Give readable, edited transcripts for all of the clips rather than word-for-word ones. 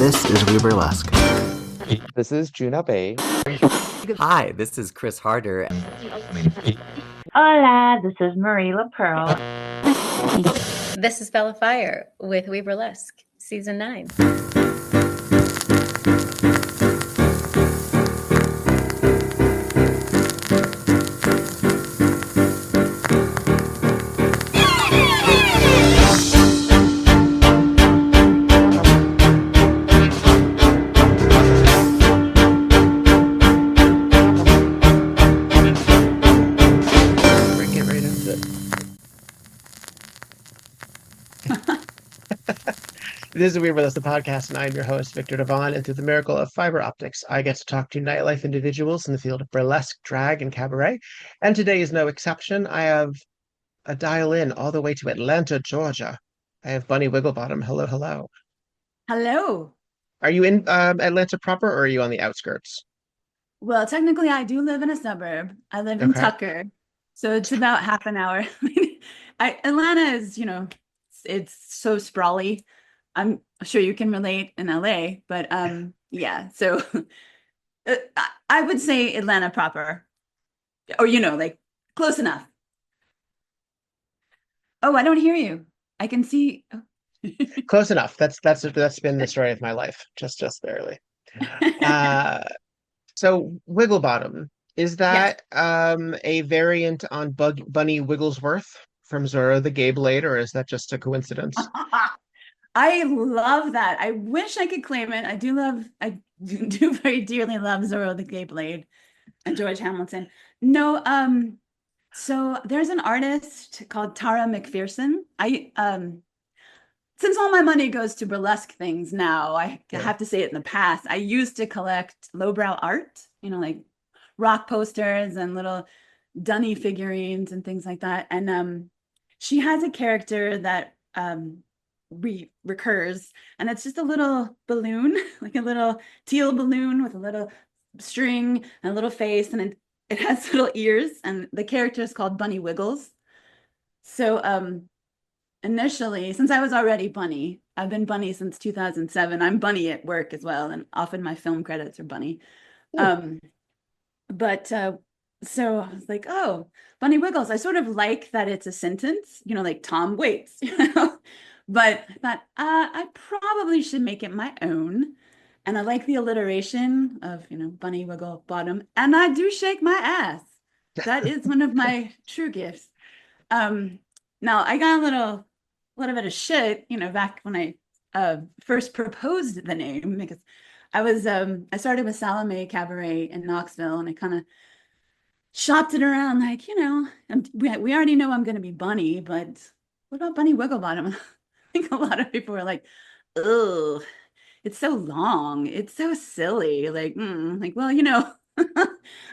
This is We Burlesque. This is Juna Bay. Hi, this is Chris Harder. Hola, this is Marie LaPearl. This is Bella Fire with We Burlesque, Season 9. This is We Burlesque, the podcast, and I'm your host, Viktor Devonne. And through the miracle of fiber optics, I get to talk to nightlife individuals in the field of burlesque, drag, and cabaret. And today is no exception. I have a dial in all the way to Atlanta, Georgia. I have Bunny Wigglebottom. Hello, hello. Hello. Are you in Atlanta proper, or are you on the outskirts? Well, technically, I do live in a suburb. I live in Tucker, so it's about half an hour. Atlanta is, it's so sprawly. I'm sure you can relate in LA, but yeah. So I would say Atlanta proper, or like close enough. Oh, I don't hear you. I can see. Oh. Close enough. That's been the story of my life, just barely. So Wigglebottom, is that a variant on Bunny Wigglesworth from Zorro the Gay Blade, or is that just a coincidence? I love that. I wish I could claim it. I do very dearly love Zorro the Gay Blade and George Hamilton. No, so there's an artist called Tara McPherson. Since all my money goes to burlesque things now, I have to say it in the past. I used to collect lowbrow art, like rock posters and little dunny figurines and things like that. And she has a character that recurs, and it's just a little balloon, like a little teal balloon with a little string and a little face, and it has little ears, and the character is called Bunny Wiggles. So initially, since I was already Bunny, I've been Bunny since 2007. I'm Bunny at work as well, and often my film credits are Bunny. So I was like, oh, Bunny Wiggles. I sort of like that it's a sentence, like Tom waits, But I thought I probably should make it my own. And I like the alliteration of, Bunny Wigglebottom. And I do shake my ass. That is one of my true gifts. Now I got a little bit of shit, back when I first proposed the name, because I started with Salome Cabaret in Knoxville, and I kind of shopped it around like, we already know I'm going to be Bunny, but what about Bunny Wigglebottom? I think a lot of people were like, oh, it's so long. It's so silly. Well,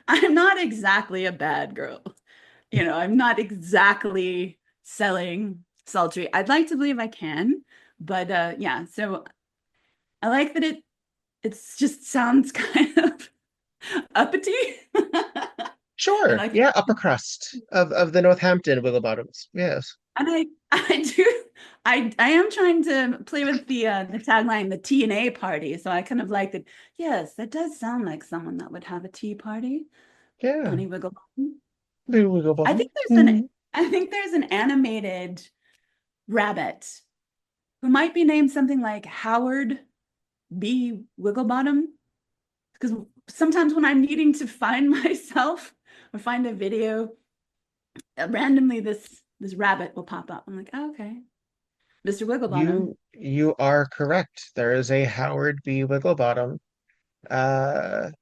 I'm not exactly a bad girl. I'm not exactly selling sultry. I'd like to believe I can, but yeah. So I like that it just sounds kind of uppity. Sure. Yeah, upper crust of the Northampton Wigglebottoms. Yes. And I am trying to play with the tagline, the T&A party. So I kind of like that. Yes, that does sound like someone that would have a tea party. Yeah. Bunny Wigglebottom. Wigglebottom. I think there's an animated rabbit who might be named something like Howard B. Wigglebottom. Because sometimes when I'm needing to find myself or find a video, randomly this rabbit will pop up. I'm like, oh, okay. Mr. Wigglebottom. You are correct. There is a Howard B. Wigglebottom. Hang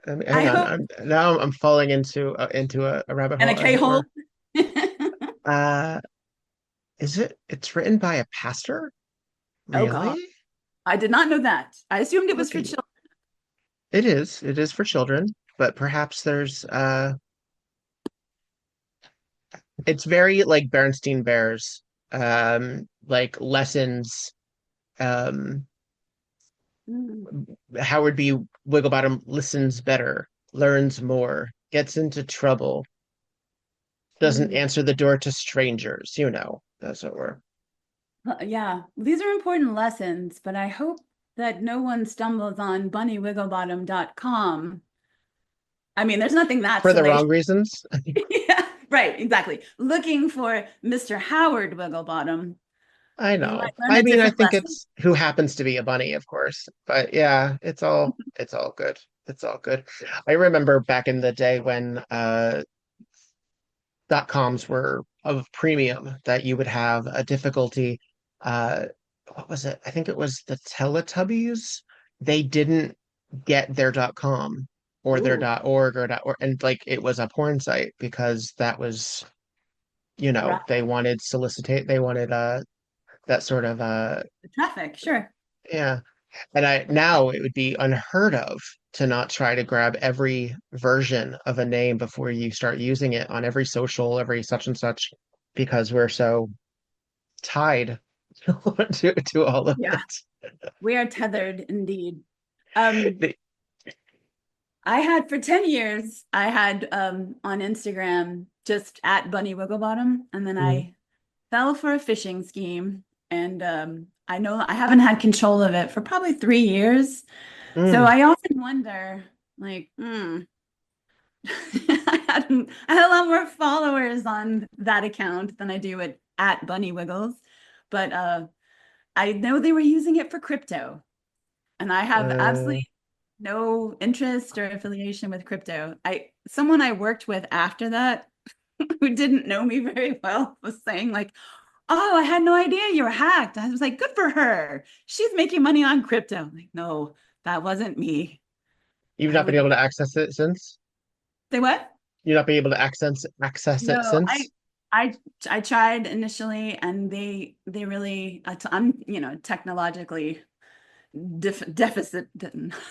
on. I'm falling into a rabbit hole. And a K-hole. It's written by a pastor? Oh, Really? God. I did not know that. I assumed it was for children. It is for children, but perhaps there's it's very like Bernstein Bears, like lessons. Howard B. Wigglebottom listens better, learns more, gets into trouble, doesn't answer the door to strangers, that's what we're. Yeah, these are important lessons, but I hope that no one stumbles on bunnywigglebottom.com. I mean, there's nothing that For the salacious. wrong reasons. Yeah, right, exactly. Looking for Mr. Howard Wigglebottom, I you might know. learn I a mean, I different think lesson. it's who happens to be a bunny, of course. But yeah, it's all good. It's all good. I remember back in the day when .coms were of premium that you would have a difficulty. Uh, what was it? I think it was the Teletubbies. They didn't get their .com or their Ooh, .org or .org, and like it was a porn site because that was, right. they wanted solicitate. They wanted that sort of The traffic, sure. yeah. And I now it would be unheard of to not try to grab every version of a name before you start using it on every social, every such and such, because we're so tied to all of Yeah, it. we are tethered indeed. Um, The- I had for 10 years, I had on Instagram just at Bunny Wigglebottom, and then Mm, I fell for a phishing scheme, and I know I haven't had control of it for probably 3 years. So mm, I often wonder, like, I had a lot more followers on that account than I do at Bunny Wiggles, but I know they were using it for crypto, and I have uh, absolutely no interest or affiliation with crypto. Someone I worked with after that who didn't know me very well was saying like, "Oh, I had no idea you were hacked." I was like, "Good for her. She's making money on crypto." I'm like, no, that wasn't me. you've I not been would able to access it since? say what? You've not been able to access it No, since? I I tried initially, and they really I'm technologically deficit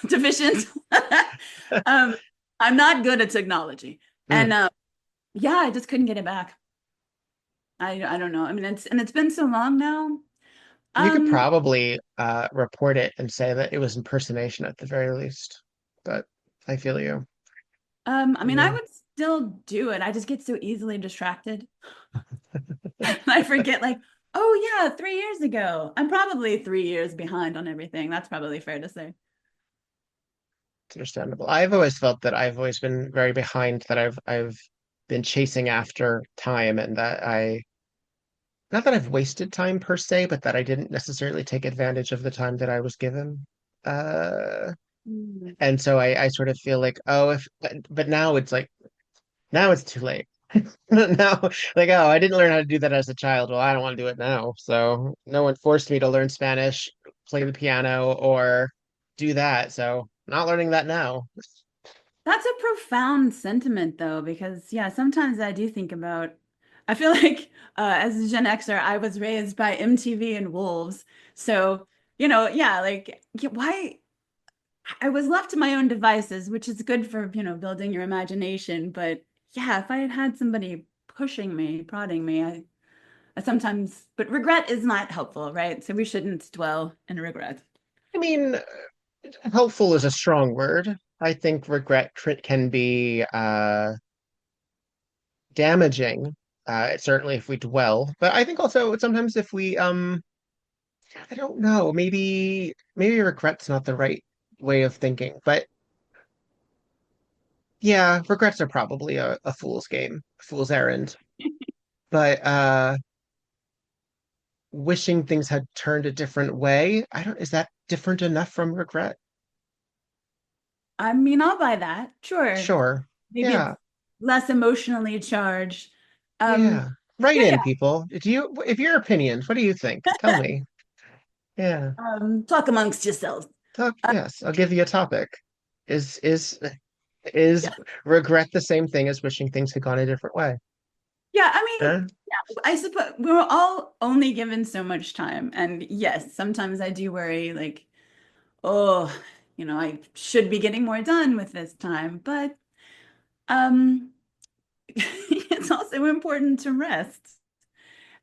deficient. um, I'm not good at technology, and Mm. yeah, I just couldn't get it back. I don't know. I mean, it's been so long now. You could Um, probably report it and say that it was impersonation at the very least. But I feel you. I mean, I Yeah. would still do it. I just get so easily distracted. I forget, like, oh yeah, 3 years ago. I'm probably 3 years behind on everything. That's probably fair to say. It's understandable. I've always felt that I've always been very behind, that I've been chasing after time and that I not that I've wasted time per se, but that I didn't necessarily take advantage of the time that I was given. Uh, Mm. and so I sort of feel like, oh, if but now it's like now it's too late. Now, like, oh, I didn't learn how to do that as a child. Well, I don't want to do it now. So no one forced me to learn Spanish, play the piano, or do that. So not learning that now. That's a profound sentiment, though, because yeah, sometimes I do think about. I feel like as a Gen Xer, I was raised by MTV and Wolves, so yeah, like why I was left to my own devices, which is good for building your imagination. But yeah, if I had had somebody pushing me, prodding me, I sometimes. But regret is not helpful, right? So we shouldn't dwell in regret. I mean, helpful is a strong word. I think regret can be damaging, certainly if we dwell. But I think also sometimes if we I don't know, maybe regret's not the right way of thinking. But yeah, regrets are probably a fool's game, a fool's errand. But wishing things had turned a different way, I don't, is that different enough from regret? I mean, I'll buy that. Sure. Sure. Maybe it's Yeah. less emotionally charged. Yeah. Um, Write yeah, in, yeah. people. Do you, if your opinions, what do you think? Tell me. Yeah. Talk amongst yourselves. Talk, Uh, yes, I'll give you a topic. Is yeah. regret the same thing as wishing things had gone a different way? Yeah, I mean, Huh? yeah, I suppose we're all only given so much time. And yes, sometimes I do worry, like, oh, I should be getting more done with this time. But um, it's also important to rest.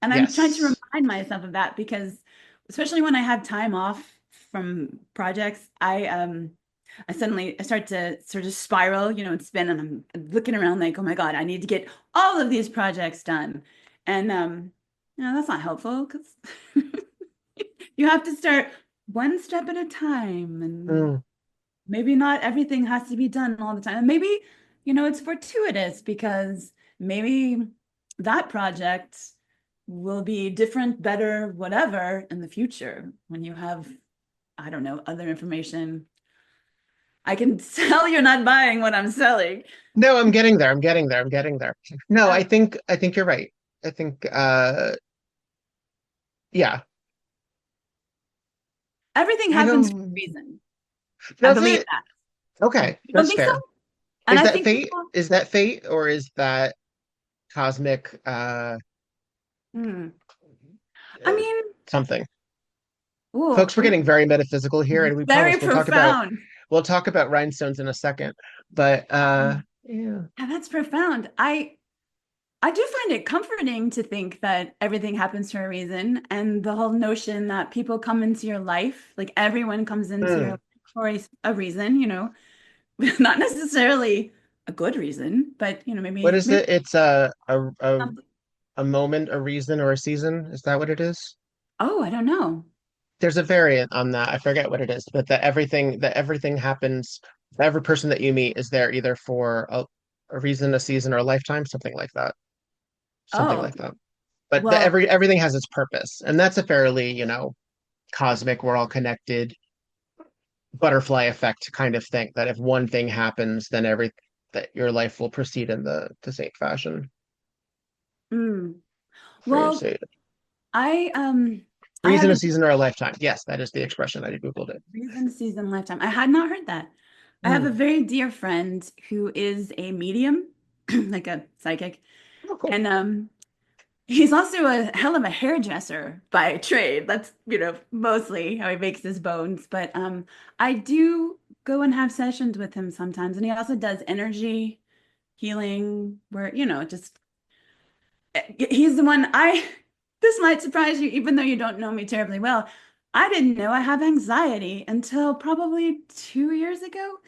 And I'm trying to Yes. remind myself of that because especially when I have time off from projects, I start to sort of spiral, and spin, and I'm looking around like, oh my God, I need to get all of these projects done. And that's not helpful because you have to start one step at a time, and Mm. maybe not everything has to be done all the time. And maybe, it's fortuitous because maybe that project will be different, better, whatever in the future when you have, I don't know, other information. I can tell you're not buying what I'm selling. No, I'm getting there. I'm getting there. I'm getting there. No, Uh, I think you're right. I think yeah. Everything I happens for a don't reason. I does believe it? that. Okay, You don't that's think so? fair. And Is I that think fate? people, Is that fate or is that cosmic hmm. I uh mean, something? ooh, Folks, we're getting very metaphysical here, and we very promise profound. we'll talk about rhinestones in a second. But yeah. Yeah, that's profound. I do find it comforting to think that everything happens for a reason, and the whole notion that people come into your life, like everyone comes into your Hmm. life for a reason, not necessarily a good reason, but What maybe is it? It's something. a moment, a reason, or a season. Is that what it is? Oh, I don't know. There's a variant on that. I forget what it is, but that everything happens. Every person that you meet is there either for a reason, a season, or a lifetime, something like that. Something Oh, like that. But well, everything has its purpose, and that's a fairly, cosmic, we're all connected, butterfly effect kind of thing. That if one thing happens, then every that your life will proceed in the same fashion. mm, For you to well, say I reason, had a a season, or a lifetime. Yes, that is the expression. I googled it. reason, season, lifetime. I had not heard that. I have a Hmm. very dear friend who is a medium, like a psychic, Oh, cool. and he's also a hell of a hairdresser by trade. That's, mostly how he makes his bones. But I do go and have sessions with him sometimes. And he also does energy healing where, just he's the one this might surprise you, even though you don't know me terribly well. I didn't know I have anxiety until probably 2 years ago.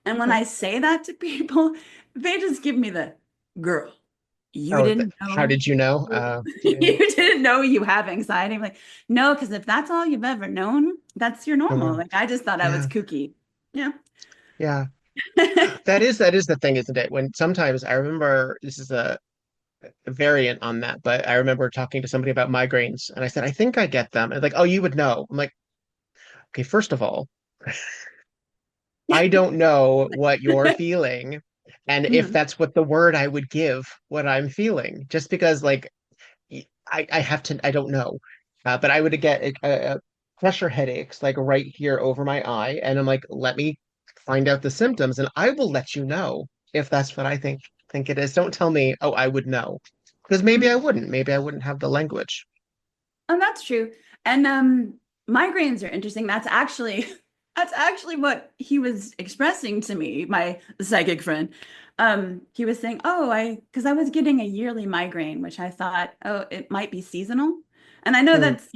And when Okay. I say that to people, they just give me the girl. You Oh, didn't how know did you know? Yeah. you didn't know you have anxiety. I'm like, no, because if that's all you've ever known, that's your normal. Mhm. Like I just thought I was Yeah. kooky. Yeah. Yeah. That is the thing, isn't it? When sometimes I remember this is a variant on that, but I remember talking to somebody about migraines, and I said, I think I get them. And like, oh, you would know. I'm like, okay, first of all, I don't know what you're feeling, and if Mhm. that's what the word I would give what I'm feeling, just because like I have to, I don't know. But I would get pressure headaches like right here over my eye, and I'm like, let me find out the symptoms, and I will let you know if that's what I think it is. Don't tell me, oh, I would know, because maybe I Mhm. wouldn't. Maybe I wouldn't have the language. And that's true. And migraines are interesting. That's actually what he was expressing to me, my psychic friend. He was saying, "Oh, because I was getting a yearly migraine, which I thought, oh, it might be seasonal." And I know Hmm. that's,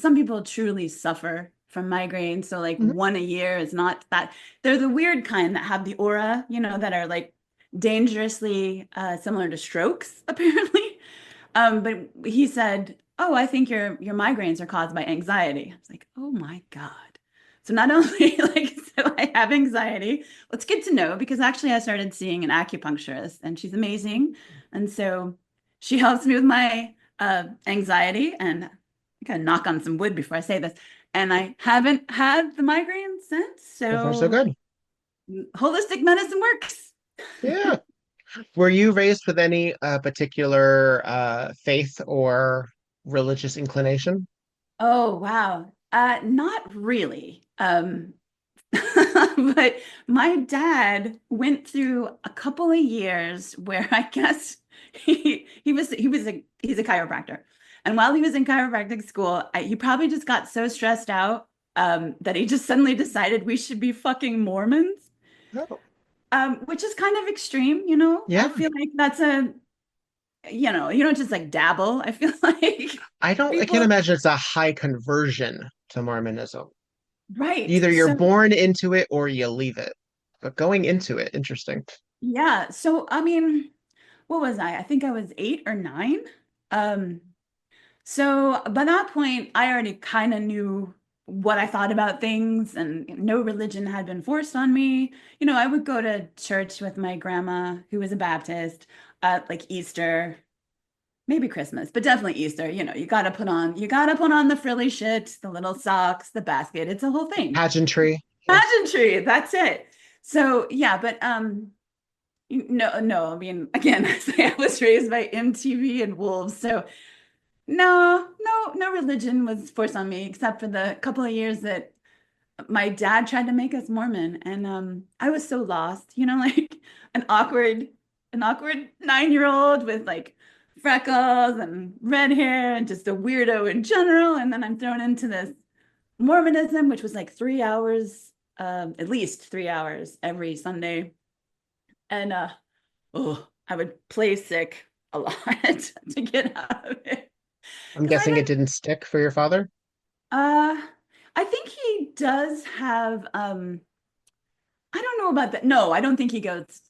some people truly suffer from migraines, so like Mhm. one a year is not that. They're the weird kind that have the aura, that are like dangerously similar to strokes, apparently. But he said, "Oh, I think your migraines are caused by anxiety." I was like, "Oh my God." So not only like so I have anxiety, well, it's good to know because actually I started seeing an acupuncturist and she's amazing. And so she helps me with my anxiety and I gotta knock on some wood before I say this. And I haven't had the migraine since. So far, so So good. holistic medicine works. Yeah. Were you raised with any particular faith or religious inclination? Oh, wow. Not really. But my dad went through a couple of years where I guess he's a chiropractor. And while he was in chiropractic school, he probably just got so stressed out that he just suddenly decided we should be fucking Mormons, No. which is kind of extreme, I Yeah. feel like that's you don't just like dabble. I feel like I can't people, imagine it's a high conversion to Mormonism. right. Either you're So born into it or you leave it. But going into it, interesting. yeah. So, I mean, what was I? I think I was 8 or 9. Um, so by that point, I already kind of knew what I thought about things, and no religion had been forced on me. I would go to church with my grandma, who was a Baptist, at like Easter, maybe Christmas, but definitely Easter. You gotta put on the frilly shit, the little socks, the basket. It's a whole thing. Pageantry. Yes. Pageantry, that's it. So yeah, but no, I mean, again, I was raised by MTV and Wolves, so no religion was forced on me, except for the couple of years that my dad tried to make us Mormon, and I was so lost, like an awkward 9-year-old with like freckles and red hair and just a weirdo in general, and then I'm thrown into this Mormonism, which was like 3 hours, at least 3 hours every Sunday. And I would play sick a lot to get out of it. I'm 'Cause guessing it didn't stick for your father. uh, I think he does have, I don't know about that. No, I don't think he goes.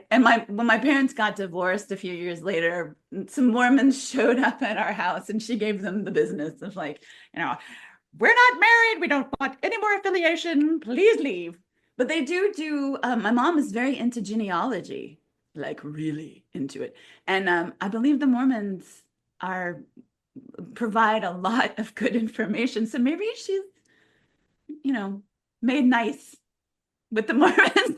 When my parents got divorced a few years later, some Mormons showed up at our house, and she gave them the business of like, we're not married. We don't want any more affiliation. Please leave. But they do. My mom is very into genealogy, like really into it, and I believe the Mormons provide a lot of good information. So maybe she's, made nice with the Mormons.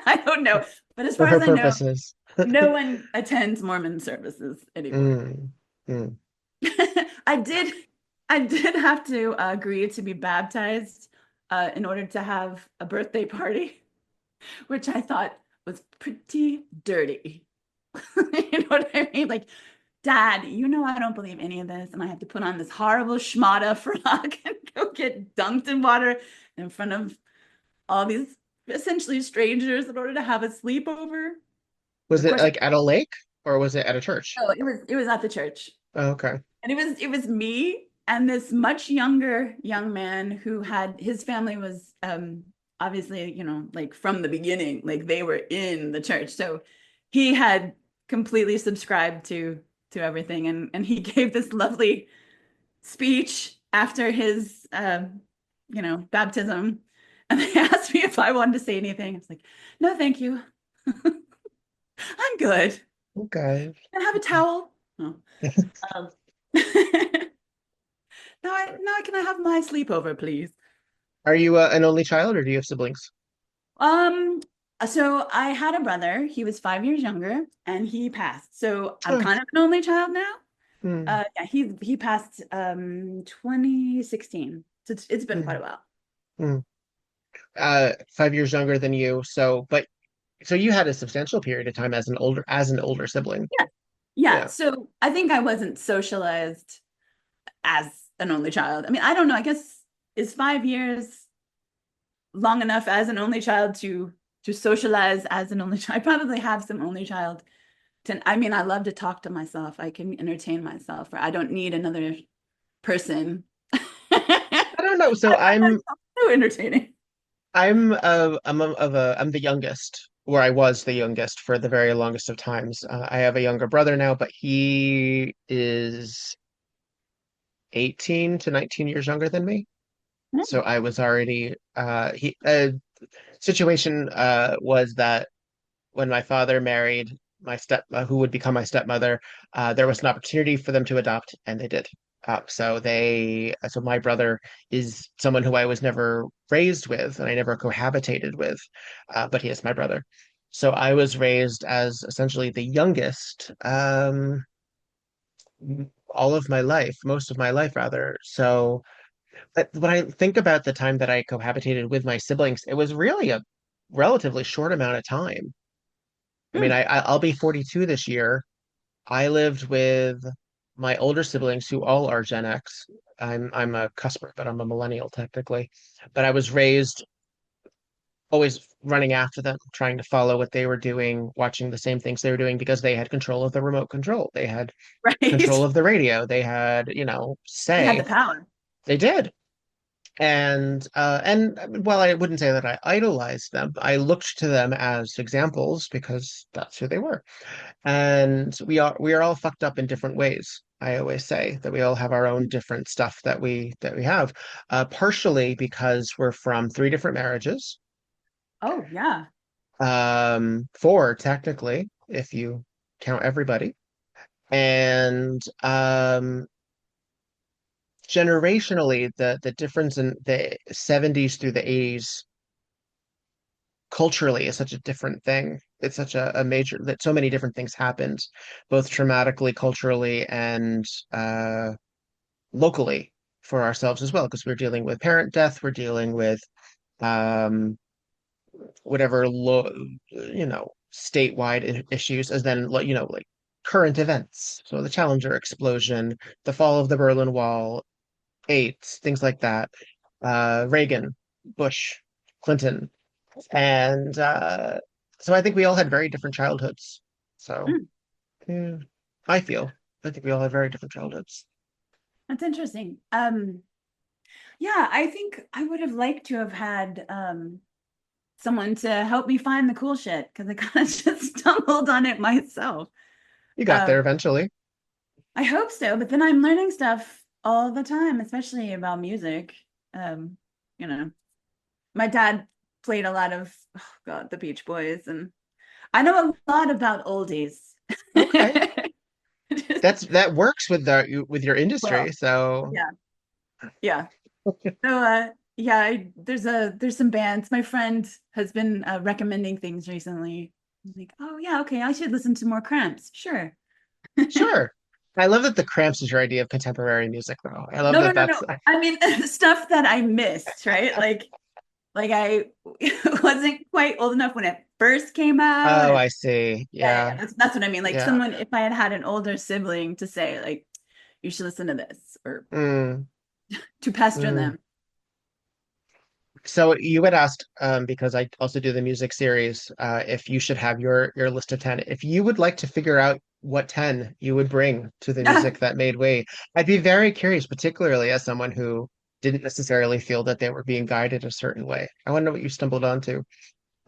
I don't know. But as For far her as I know, purposes. no one attends Mormon services anymore. Mm. I did have to agree to be baptized in order to have a birthday party, which I thought was pretty dirty. You know what I mean? Like, Dad, I don't believe any of this, and I have to put on this horrible schmata frock and go get dunked in water in front of all these essentially strangers in order to have a sleepover. Was Of it course, like at a lake or was it at a church? it was at the church. Oh, okay. And it was me and this much younger young man who had his family was obviously, like from the beginning, like they were in the church. So he had completely subscribed to everything, and he gave this lovely speech after his baptism. And they asked me if I wanted to say anything. I was like, no, thank you. I'm good. Okay. Can I have a towel? No. Um, now can I have my sleepover, please? Are you an only child or do you have siblings? Um, so I had a brother. He was 5 years younger, and he passed. So I'm Oh. kind of an only child now. Hmm. Yeah, he passed 2016. So it's been quite a while. Hmm. 5 years younger than you. So you had a substantial period of time as an older sibling. Yeah. Yeah. Yeah. So I think I wasn't socialized as an only child. I mean, I don't know. I guess is 5 years long enough as an only child to socialize as an only child? I probably have some only child. I mean, I love to talk to myself. I can entertain myself, or I don't need another person. I don't know. So I'm so entertaining. I'm I'm the youngest, where I was the youngest for the very longest of times. I have a younger brother now, but he is 18 to 19 years younger than me. So I was already he situation was that when my father married my who would become my stepmother, there was an opportunity for them to adopt, and they did. So my brother is someone who I was never raised with, and I never cohabitated with, but he is my brother. So I was raised as essentially the youngest, all of my life, most of my life rather. So, but when I think about the time that I cohabitated with my siblings, it was really a relatively short amount of time. I mean, I'll be 42 this year. I lived with my older siblings who all are Gen X. I'm a cusper, but I'm a millennial technically. But I was raised always running after them, trying to follow what they were doing, watching the same things they were doing because they had control of the remote control. They had Right. control of the radio. They had, They had say. the power. They did. And while I wouldn't say that I idolized them, I looked to them as examples because that's who they were. And we are all fucked up in different ways. I always say that we all have our own different stuff that we have, partially because we're from three different marriages, Oh, yeah. four technically, if you count everybody, and generationally, the difference in the 70s through the 80s culturally is such a different thing. It's such a major that so many different things happened, both traumatically, culturally, and locally for ourselves as well, because we're dealing with parent death, we're dealing with um, whatever statewide issues, as then like current events. So the Challenger explosion, the fall of the Berlin Wall, AIDS, things like that. Reagan, Bush, Clinton. And so I think we all had very different childhoods. So Mm, yeah, I feel I think we all had very different childhoods. that's interesting. Yeah, I think I would have liked to have had someone to help me find the cool shit because I kind of just stumbled on it myself. You got Um, there eventually. I hope so, but then I'm learning stuff all the time, especially about music. Um, you know, my dad played a lot of, oh God, the Beach Boys, and I know a lot about oldies. Okay. That works with your Well, industry. So yeah, yeah. So yeah, there's some bands. My friend has been recommending things recently. I'm like, oh yeah, okay, I should listen to more Cramps. Sure. sure. I love that the Cramps is your idea of contemporary music, though. I love No, no, that no, that's no. I mean, stuff that I missed, right? Like I wasn't quite old enough when it first came out. oh, And I see. yeah, Yeah. that's what I mean. Like Yeah. someone, if I had had an older sibling to say, like, you should listen to this or Mm, to pester mm. them. So you had asked, because I also do the music series, if you should have your list of 10. If you would like to figure out what 10 you would bring to the music that made way, I'd be very curious, particularly as someone who didn't necessarily feel that they were being guided a certain way. I want to know what you stumbled onto.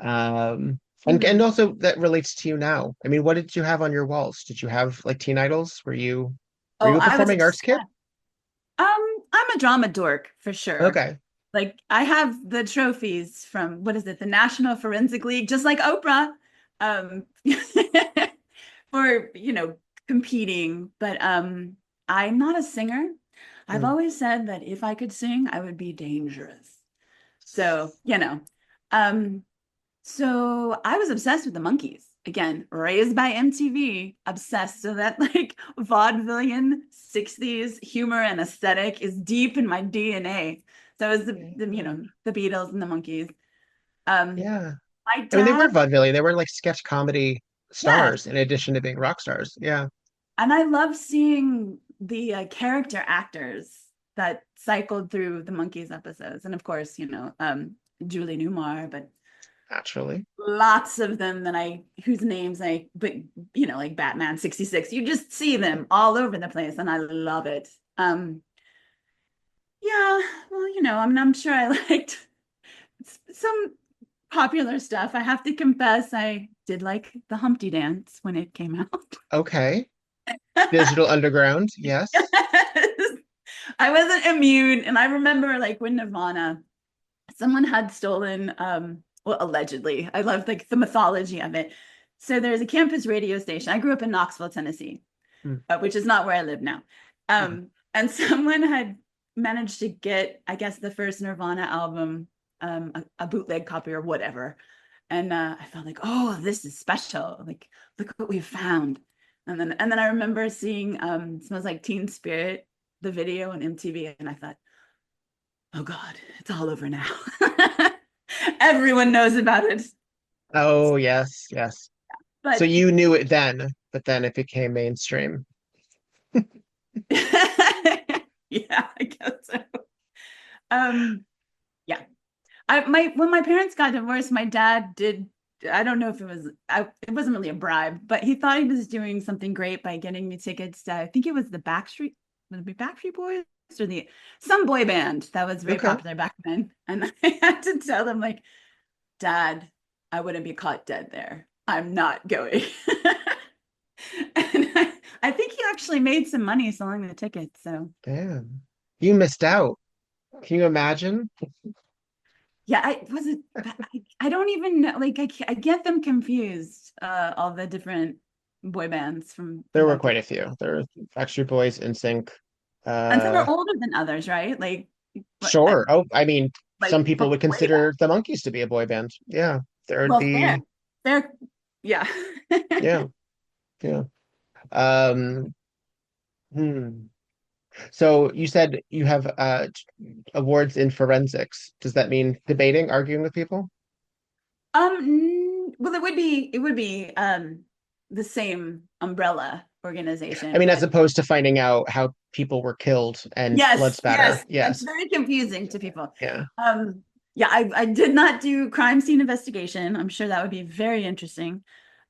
And Hmm. also that relates to you now. I mean, what did you have on your walls? Did you have like teen idols? Were Oh, you a I was performing arts obsessed. kid? I'm a drama dork for sure. Okay. Like I have the trophies from what is it, the National Forensic League, just like Oprah, um, for competing. But I'm not a singer. I've Mm. always said that if I could sing, I would be dangerous. So, um, so I was obsessed with the Monkees. Again, raised by MTV, obsessed. So that like vaudevillian 60s humor and aesthetic is deep in my DNA. So it was the Beatles and the Monkees. Um, Yeah. my I mean, they dad, weren't vaudevillian. They were like sketch comedy yeah, stars in addition to being rock stars. Yeah. and I love seeing the character actors that cycled through the Monkees episodes, and of course, Julie Newmar, but Naturally. lots of them whose names but like Batman 66, you just see them all over the place and I love it. Yeah, well, I'm sure I liked some popular stuff. I have to confess, I did like the Humpty Dance when it came out. Okay. Digital Underground. Yes. I wasn't immune, and I remember like when Nirvana, someone had stolen well, allegedly, I love like the mythology of it. So there's a campus radio station. I grew up in Knoxville, Tennessee, Mm, which is not where I live now. mhm. And someone had managed to get, I guess, the first Nirvana album, a bootleg copy or whatever. And I felt like, oh, this is special. Like, look what we found. And then I remember seeing Smells Like Teen Spirit, the video on MTV, and I thought, oh God, it's all over now. Everyone knows about it. Oh, yes, yes. So But you knew it then, but then it became mainstream. yeah, I guess so. Um, yeah. When my parents got divorced, my dad did, I don't know if it wasn't really a bribe, but he thought he was doing something great by getting me tickets to, I think it was the Backstreet Boys or some boy band that was very Okay. popular back then. And I had to tell them, like, Dad, I wouldn't be caught dead there. I'm not going. And I think he actually made some money selling the tickets. So Damn. You missed out. Can you imagine? yeah, I don't even know. Like, I get them confused. All the different boy bands from There were back then. quite a few. There were Backstreet Boys, NSYNC. And some are older than others, right? Like, Sure. Oh, I mean, like some people would way back. consider the Monkees to be a boy band. Yeah. They're Well, fair, the, fair, yeah. yeah, yeah. Um, hmm. So you said you have awards in forensics. Does that mean debating, arguing with people? Well, it would be the same umbrella I organization, mean, as but opposed to finding out how people were killed and blood yes, spatter. yes, that's Yes. very confusing to people. Yeah. Yeah, I did not do crime scene investigation. I'm sure that would be very interesting.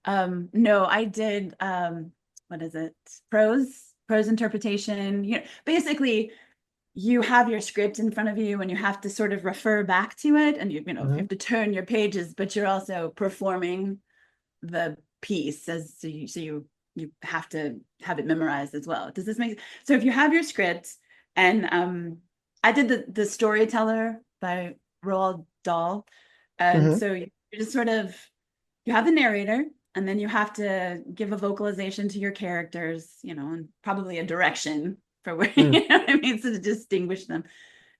No, I did what is it? Prose interpretation. Basically you have your script in front of you and you have to sort of refer back to it, and you Mhm. have to turn your pages, but you're also performing the piece so you have to have it memorized as well. Does this make sense? So if you have your script, and I did the Storyteller by Roald Dahl, and Mhm. so you just sort of, you have the narrator, and then you have to give a vocalization to your characters, and probably a direction for where Mm. you know what I mean, so to distinguish them,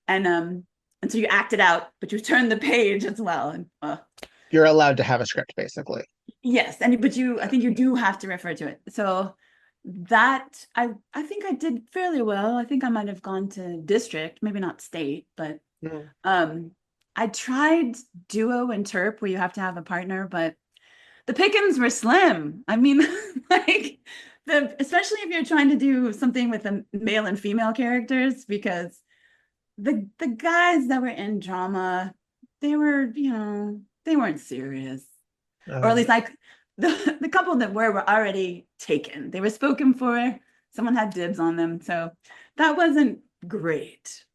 and so you act it out, but you turn the page as well, and You're allowed to have a script, basically. yes, but I think you do have to refer to it. So that I think I did fairly well. I think I might have gone to district, maybe not state, but Mm. I tried duo and terp where you have to have a partner, but the pickings were slim. I mean, like especially if you're trying to do something with the male and female characters, because the guys that were in drama, they were, they weren't serious. Or at least like the couple that were already taken. They were spoken for. Someone had dibs on them. So that wasn't great.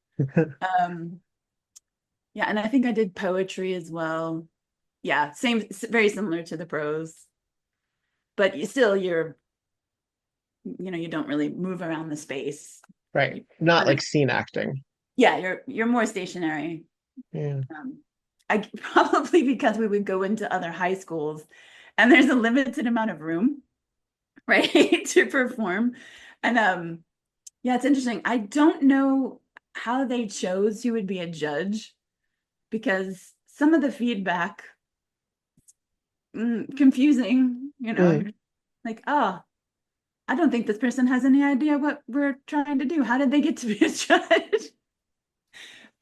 Yeah, and I think I did poetry as well. Yeah, very similar to the prose. But you don't really move around the space. Right. Not like scene acting. Yeah, you're more stationary. Yeah. I probably because we would go into other high schools and there's a limited amount of room, right, to perform. And yeah, it's interesting. I don't know how they chose who would be a judge, because some of the feedback confusing, like, oh, I don't think this person has any idea what we're trying to do. How did they get to be a judge?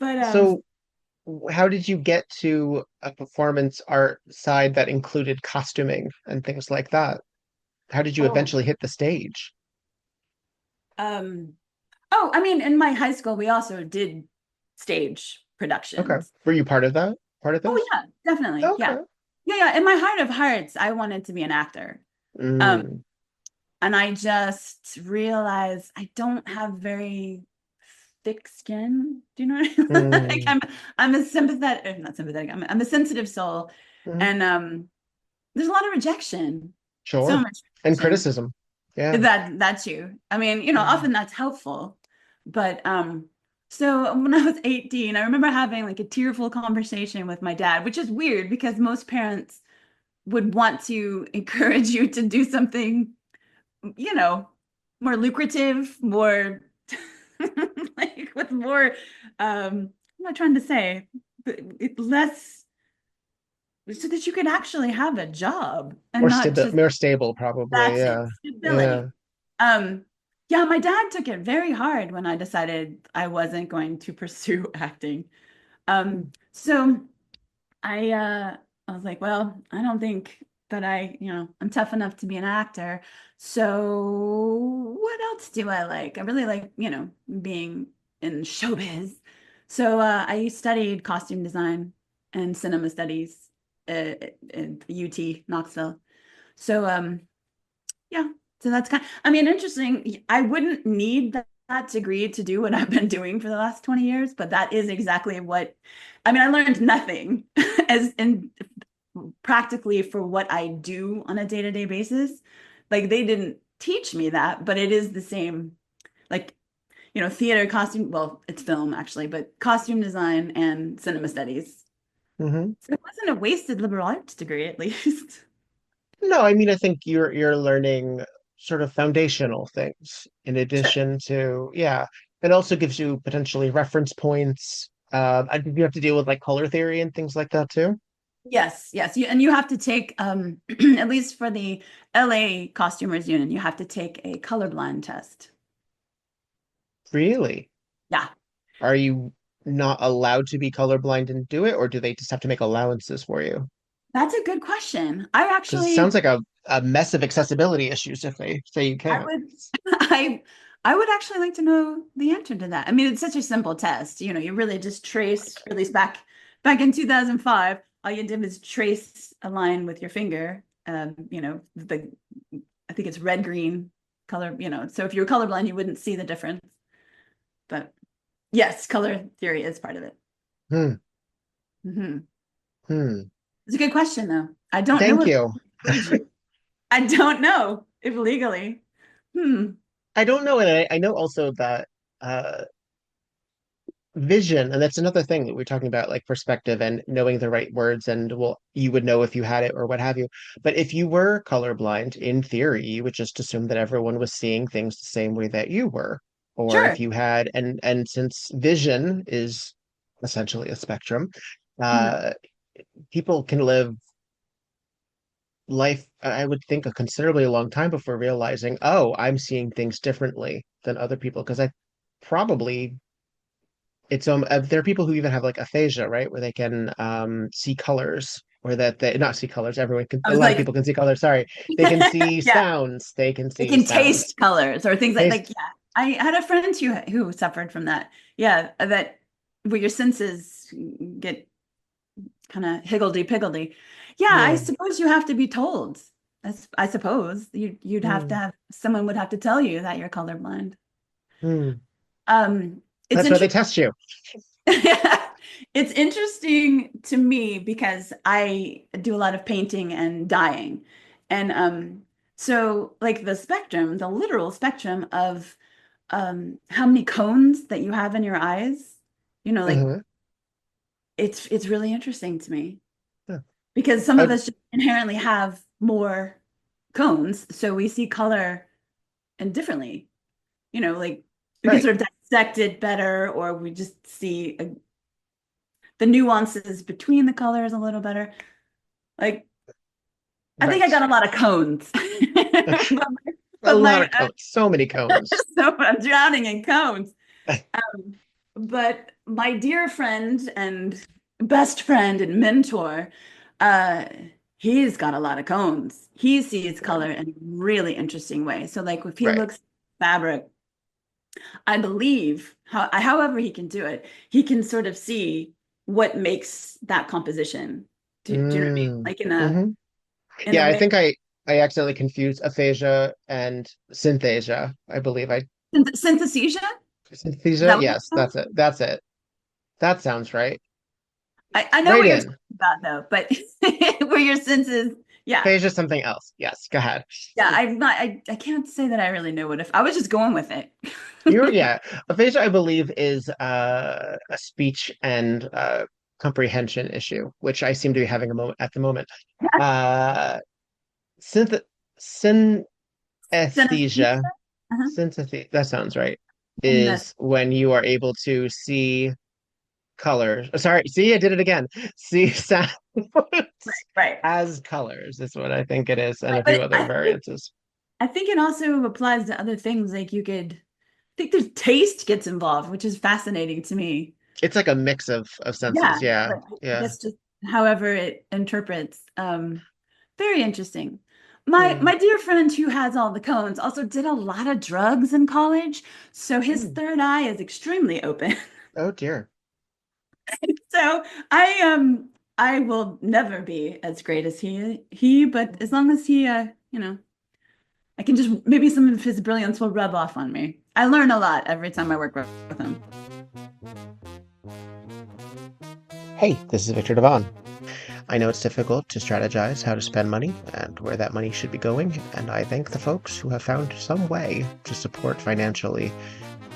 But So how did you get to a performance art side that included costuming and things like that? How did you oh, eventually hit the stage? um, oh, I mean, in my high school, we also did stage Okay. productions. Were you part of that? Part of Oh those? yeah, definitely. Okay. Yeah. Yeah, yeah. In my heart of hearts, I wanted to be an actor. Um, Mm. and I just realized I don't have very thick skin. Do you know what I mean? Like Mm. I'm a sympathetic, not sympathetic, I'm a sensitive soul. Mhm. And there's a lot of rejection. So Sure. much And rejection. criticism. Yeah. That's you. I mean, Mm. often that's helpful. But so when I was 18, I remember having like a tearful conversation with my dad, which is weird because most parents would want to encourage you to do something, more lucrative, more like with more I'm not trying to say, but less, so that you could actually have a job and not just More stable, probably. that's it, Yeah. Yeah. stability. Um, yeah, my dad took it very hard when I decided I wasn't going to pursue acting. So I was like, well, I don't think that I'm tough enough to be an actor. So what else do I like? I really like, being in showbiz. So I studied costume design and cinema studies at UT Knoxville. So yeah, so that's I mean, interesting. I wouldn't need that degree to do what I've been doing for the last 20 years, but that is exactly what, I mean, I learned nothing as in practically for what I do on a day-to-day basis. Like they didn't teach me that, but it is the same, like, theater, costume, well, it's film actually, but costume design and cinema studies. Hmm. So it wasn't a wasted liberal arts degree, at least. No, I mean, I think you're learning sort of foundational things in Sure. addition to, yeah, it also gives you potentially reference points. And you have to deal with like color theory and things like that too. Yes, yes. And you have to take, at least for the LA Costumers Union, you have to take a colorblind test. Really? Yeah, Are you not allowed to be colorblind and do it, or do they just have to make allowances for you? that's a good question. I Because it actually, sounds like a mess of accessibility issues if they say you I can't. would, I, I would actually like to know the answer to that. I mean, it's such a simple test. You really just trace, or at least back in 2005, all you did was trace a line with your finger. I think it's red, green color, so if you're colorblind, you wouldn't see the difference. But yes, color theory is part of it. Hmm. Hmm. Hmm. It's a good question, though. I don't know Thank if you. I don't know if legally. Hmm. I don't know, and I know also that uh vision, and that's another thing that we're talking about, like perspective and knowing the right words, and well, you would know if you had it or what have you. But if you were colorblind, in theory, you would just assume that everyone was seeing things the same way that you were. Or if Sure. you had, and since vision is essentially a spectrum, Mhm. uh, people can live life, I would think, a considerably long time before realizing, oh, I'm seeing things differently than other people. Because I probably it's there are people who even have like aphasia, right, where they can see colors, or that they not see colors. Everyone can, I a was lot of like, people can see colors. Sorry, they can see yeah, sounds. They can they see can sounds. taste colors or things like, Taste, yeah. I had a friend who suffered from that. Yeah, that where your senses get kind of higgledy-piggledy. Yeah, I yeah. suppose you have to be told. I suppose you'd have to Hmm. have someone would have to tell you that you're colorblind. Hmm. It's That's why they interesting. test you. It's interesting to me because I do a lot of painting and dyeing. And so like the spectrum, the literal spectrum of how many cones that you have in your eyes, like Uh-huh. it's really interesting to me Yeah. because some I of would, us just inherently have more cones, so we see color and differently. Like we can right, sort of dissect it better, or we just see the nuances between the colors a little better. Like, I think I right. got a lot of cones, but A lot my of cones, so many cones. so I'm drowning in cones. But my dear friend and best friend and mentor, uh, he's got a lot of cones. He sees color in a really interesting way. So, like, if he Right. looks at fabric, I believe, however he can do it, he can sort of see what makes that composition. Do you know what I mean? Mm. Like Hmm. in a Yeah, I way, think I accidentally confused aphasia and synthesia. I believe I synthesia? Is Synthesia? that what it's Yes, called? that's it. That's it. That sounds right. I know Right what you're talking in. about though, but where your senses, yeah. Aphasia something else. Yes, go ahead. Yeah, I can't say that I really know what if I was just going with it. Yeah. Aphasia, I believe, is a speech and comprehension issue, which I seem to be having a moment at the moment. Uh synth synesthesia, Synesthesia? Uh-huh. synthethy, that sounds right, And the is when you are able to see colors. Sorry, see, I did it again. See sounds right. as colors is what I think it is, and Right. a few But other variances. I think it also applies to other things. Like I think there's taste gets involved, which is fascinating to me. It's like a mix of senses. Yeah, Yeah, but I yeah. guess just however it interprets. Very interesting. My Hmm. my dear friend who has all the cones also did a lot of drugs in college, so his Hmm. third eye is extremely open. Oh dear. So I will never be as great as but as long as he I can just maybe some of his brilliance will rub off on me. I learn a lot every time I work with him. Hey, this is Viktor Devonne. I know it's difficult to strategize how to spend money and where that money should be going, and I thank the folks who have found some way to support financially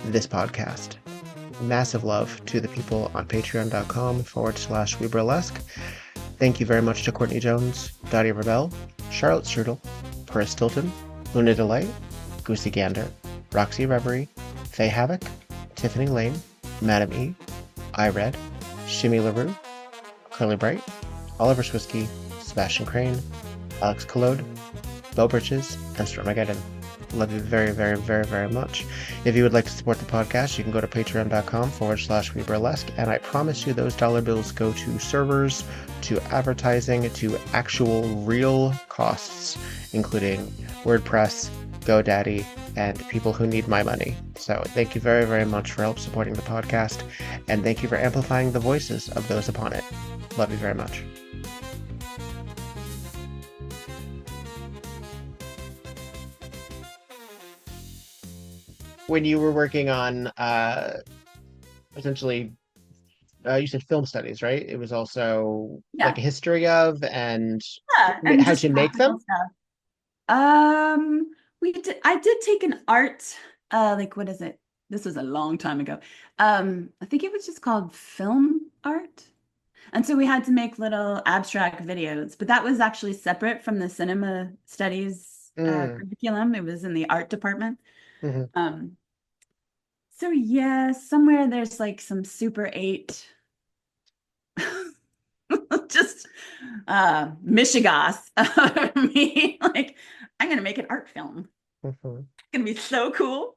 this podcast. Massive love to the people on patreon.com/weburlesque. Thank you very much to Courtney Jones, Dottie Rebel, Charlotte Strudel, Paris Stilton, Luna Delight, Goosey Gander, Roxy Reverie, Faye Havoc, Tiffany Lane, Madam E, iRed, Shimmy LaRue, Curly Bright, Oliver Swisky, Sebastian Crane, Alex Collode, Bo Bridges, and Stormageddon. Love you very, very, very, very much. If you would like to support the podcast, you can go to patreon.com/weburlesque, and I promise you those dollar bills go to servers, to advertising, to actual real costs, including WordPress, GoDaddy, and people who need my money. So thank you very, very much for help supporting the podcast, and thank you for amplifying the voices of those upon it. Love you very much. When you were working on essentially, you said film studies, right? It was also like a history of and and how just to make them. stuff. I did take an art, like what is it? This was a long time ago. I think it was just called film art. And so we had to make little abstract videos, but that was actually separate from the cinema studies curriculum. It was in the art department. Mm-hmm. So yeah, somewhere there's like some Super 8 just mishigas of me. Like, I'm gonna make an art film. Mm-hmm. It's gonna be so cool.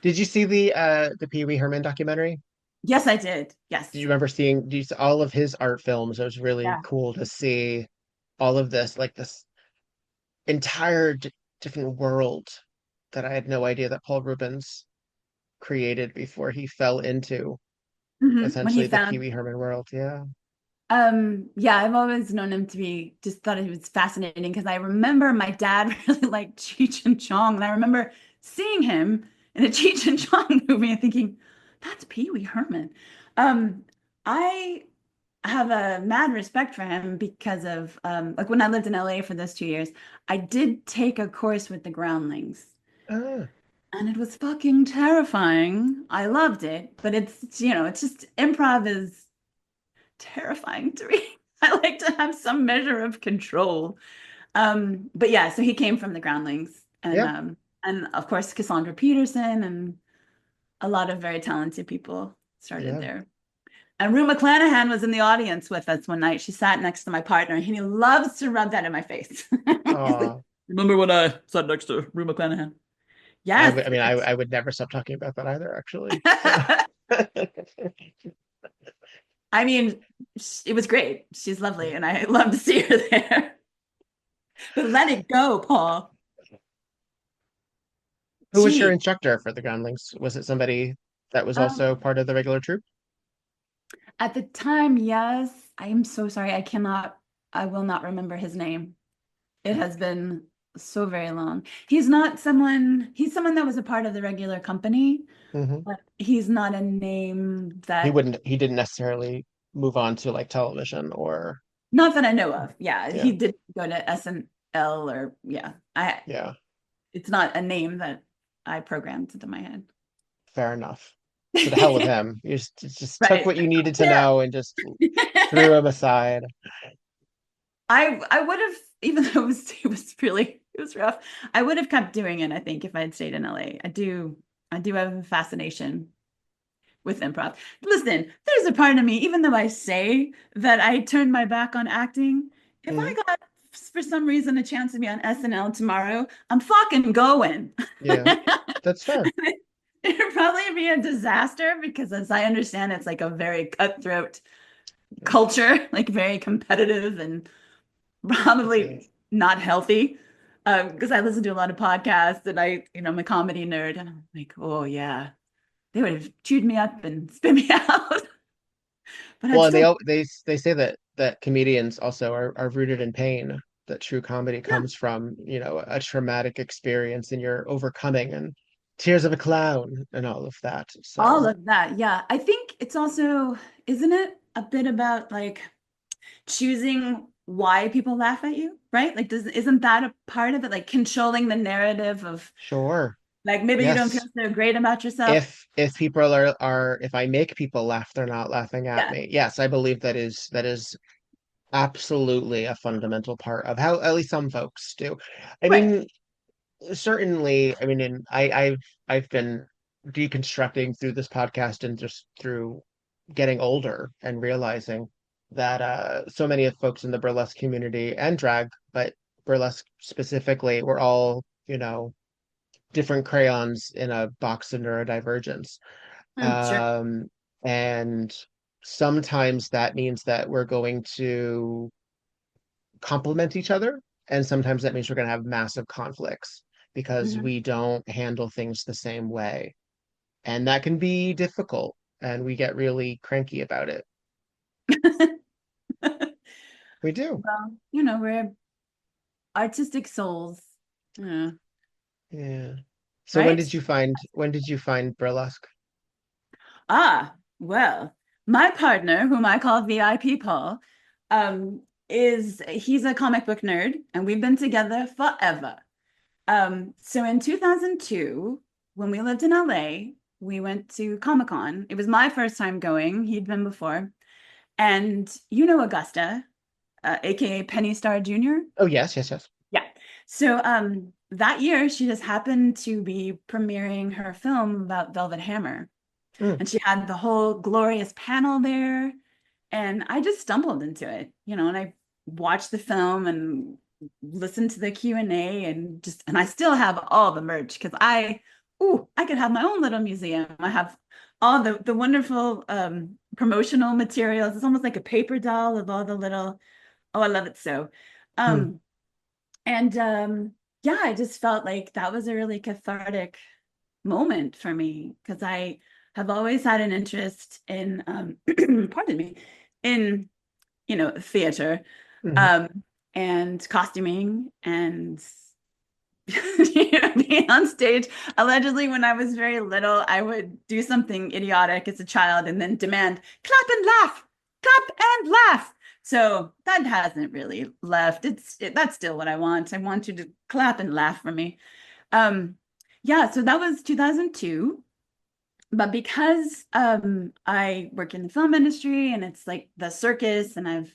Did you see the Pee Wee Herman documentary? Yes, I did. Yes. Did you remember seeing all of his art films? It was really cool to see all of this, like this entire different world that I had no idea that Paul Rubens created before he fell into When he essentially the found Pee Wee Herman world. Yeah. yeah, I've always known him to be just thought it was fascinating because I remember my dad really liked Cheech and Chong, and I remember seeing him in a Cheech and Chong movie and thinking, that's Pee Wee Herman. I have a mad respect for him because of like when I lived in LA for those 2 years, I did take a course with the Groundlings. Ah. And it was fucking terrifying. I loved it, but it's, it's just improv is terrifying to me. I like to have some measure of control. But yeah, so he came from the Groundlings and of course Cassandra Peterson and a lot of very talented people started there. And Rue McClanahan was in the audience with us one night. She sat next to my partner and he loves to rub that in my face. Like, remember when I sat next to Rue McClanahan? Yes. I would never stop talking about that either, actually. I mean, it was great. She's lovely, and I love to see her there. But let it go, Paul. Who was your instructor for the Groundlings? Was it somebody that was also part of the regular troupe? At the time, yes. I am so sorry. I will not remember his name. It has been so very long. He's someone that was a part of the regular company, but he's not a name that he didn't necessarily move on to like television or not that I know of. Yeah. He did go to SNL or it's not a name that I programmed into my head. Fair enough. To the hell with him. You just took what you needed to know and just threw him aside. I would have, even though it was rough, I would have kept doing it, I think, if I had stayed in LA. I do have a fascination with improv. Listen, there's a part of me, even though I say that I turned my back on acting, if I got, for some reason, a chance to be on SNL tomorrow, I'm fucking going. Yeah, that's fair. It'd probably be a disaster because, as I understand, it's like a very cutthroat culture, like very competitive and probably not healthy. Because I listen to a lot of podcasts and I'm a comedy nerd and I'm like, oh yeah, they would have chewed me up and spit me out. But they say that comedians also are rooted in pain, that true comedy comes from, a traumatic experience and you're overcoming and Tears of a Clown and all of that. All So of that. Yeah. I think it's also, isn't it a bit about like choosing why people laugh at you, right? Like, isn't that a part of it? Like controlling the narrative of sure. like maybe you don't feel Yes. so great about yourself. If people are if I make people laugh, they're not laughing at Yeah. me. Yes, I believe that is absolutely a fundamental part of how at least some folks do. I Right. mean, certainly, I mean, I've been deconstructing through this podcast and just through getting older and realizing that so many of folks in the burlesque community and drag, but burlesque specifically, we're all, different crayons in a box of neurodivergence. Sure. Um, and sometimes that means that we're going to complement each other. And sometimes that means we're going to have massive conflicts because Mhm. we don't handle things the same way. And that can be difficult. And we get really cranky about it. We do. Well, we're artistic souls. Yeah. Yeah. So Right? when did you find burlesque? Well, my partner, whom I call VIP Paul, he's a comic book nerd, and we've been together forever. So in 2002, when we lived in LA, we went to Comic-Con. It was my first time going. He'd been before. And Augusta, aka Penny Star Jr. Oh, yes, yes, yes. Yeah. So that year she just happened to be premiering her film about Velvet Hammer. Mm. And she had the whole glorious panel there. And I just stumbled into it, and I watched the film and listened to the Q&A and I still have all the merch because I could have my own little museum. I have all the wonderful promotional materials. It's almost like a paper doll of all the little, oh, I love it so. Mm. And yeah, I just felt like that was a really cathartic moment for me because I have always had an interest in pardon me, in theater Mhm. and costuming and being on stage. Allegedly, when I was very little, I would do something idiotic as a child and then demand clap and laugh, clap and laugh. So that hasn't really left. That's still what I want. I want you to clap and laugh for me. Yeah, so that was 2002. But because I work in the film industry and it's like the circus, and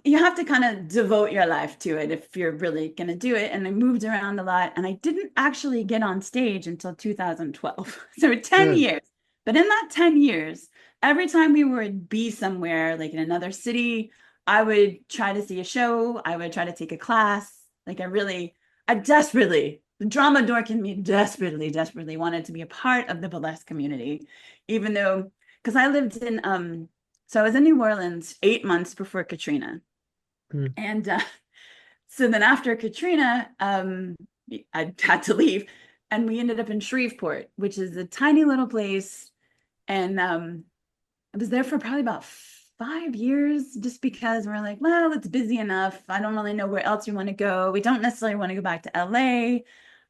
you have to kind of devote your life to it if you're really going to do it. And I moved around a lot, and I didn't actually get on stage until 2012. So 10 Mm. years. But in that 10 years, every time we would be somewhere, like in another city, I would try to see a show. I would try to take a class. Like I desperately, the drama dork in me desperately, desperately wanted to be a part of the burlesque community, even though, because I lived in, so I was in New Orleans 8 months before Katrina. Mm. And so then after Katrina, I had to leave, and we ended up in Shreveport, which is a tiny little place. And I was there for probably about 5 years just because we're like, well, it's busy enough. I don't really know where else we want to go. We don't necessarily want to go back to LA.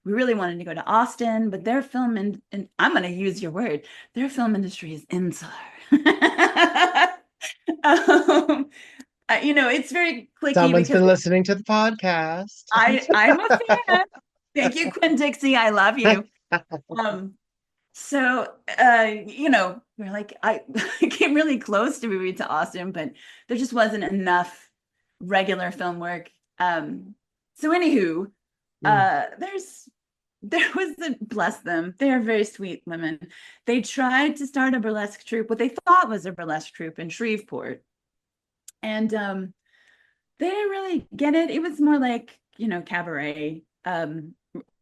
We really wanted to go to Austin, but their film and I'm going to use your word, their film industry is insular. It's very clicky Someone's because been listening to the podcast. I'm a fan. Thank you, Quinn Dixie. I love you. So we're like, I came really close to moving to Austin, but there just wasn't enough regular film work. So anywho, Mm. there was bless them. They are very sweet women. They tried to start a burlesque troupe, what they thought was a burlesque troupe in Shreveport. And they didn't really get it. It was more like, cabaret.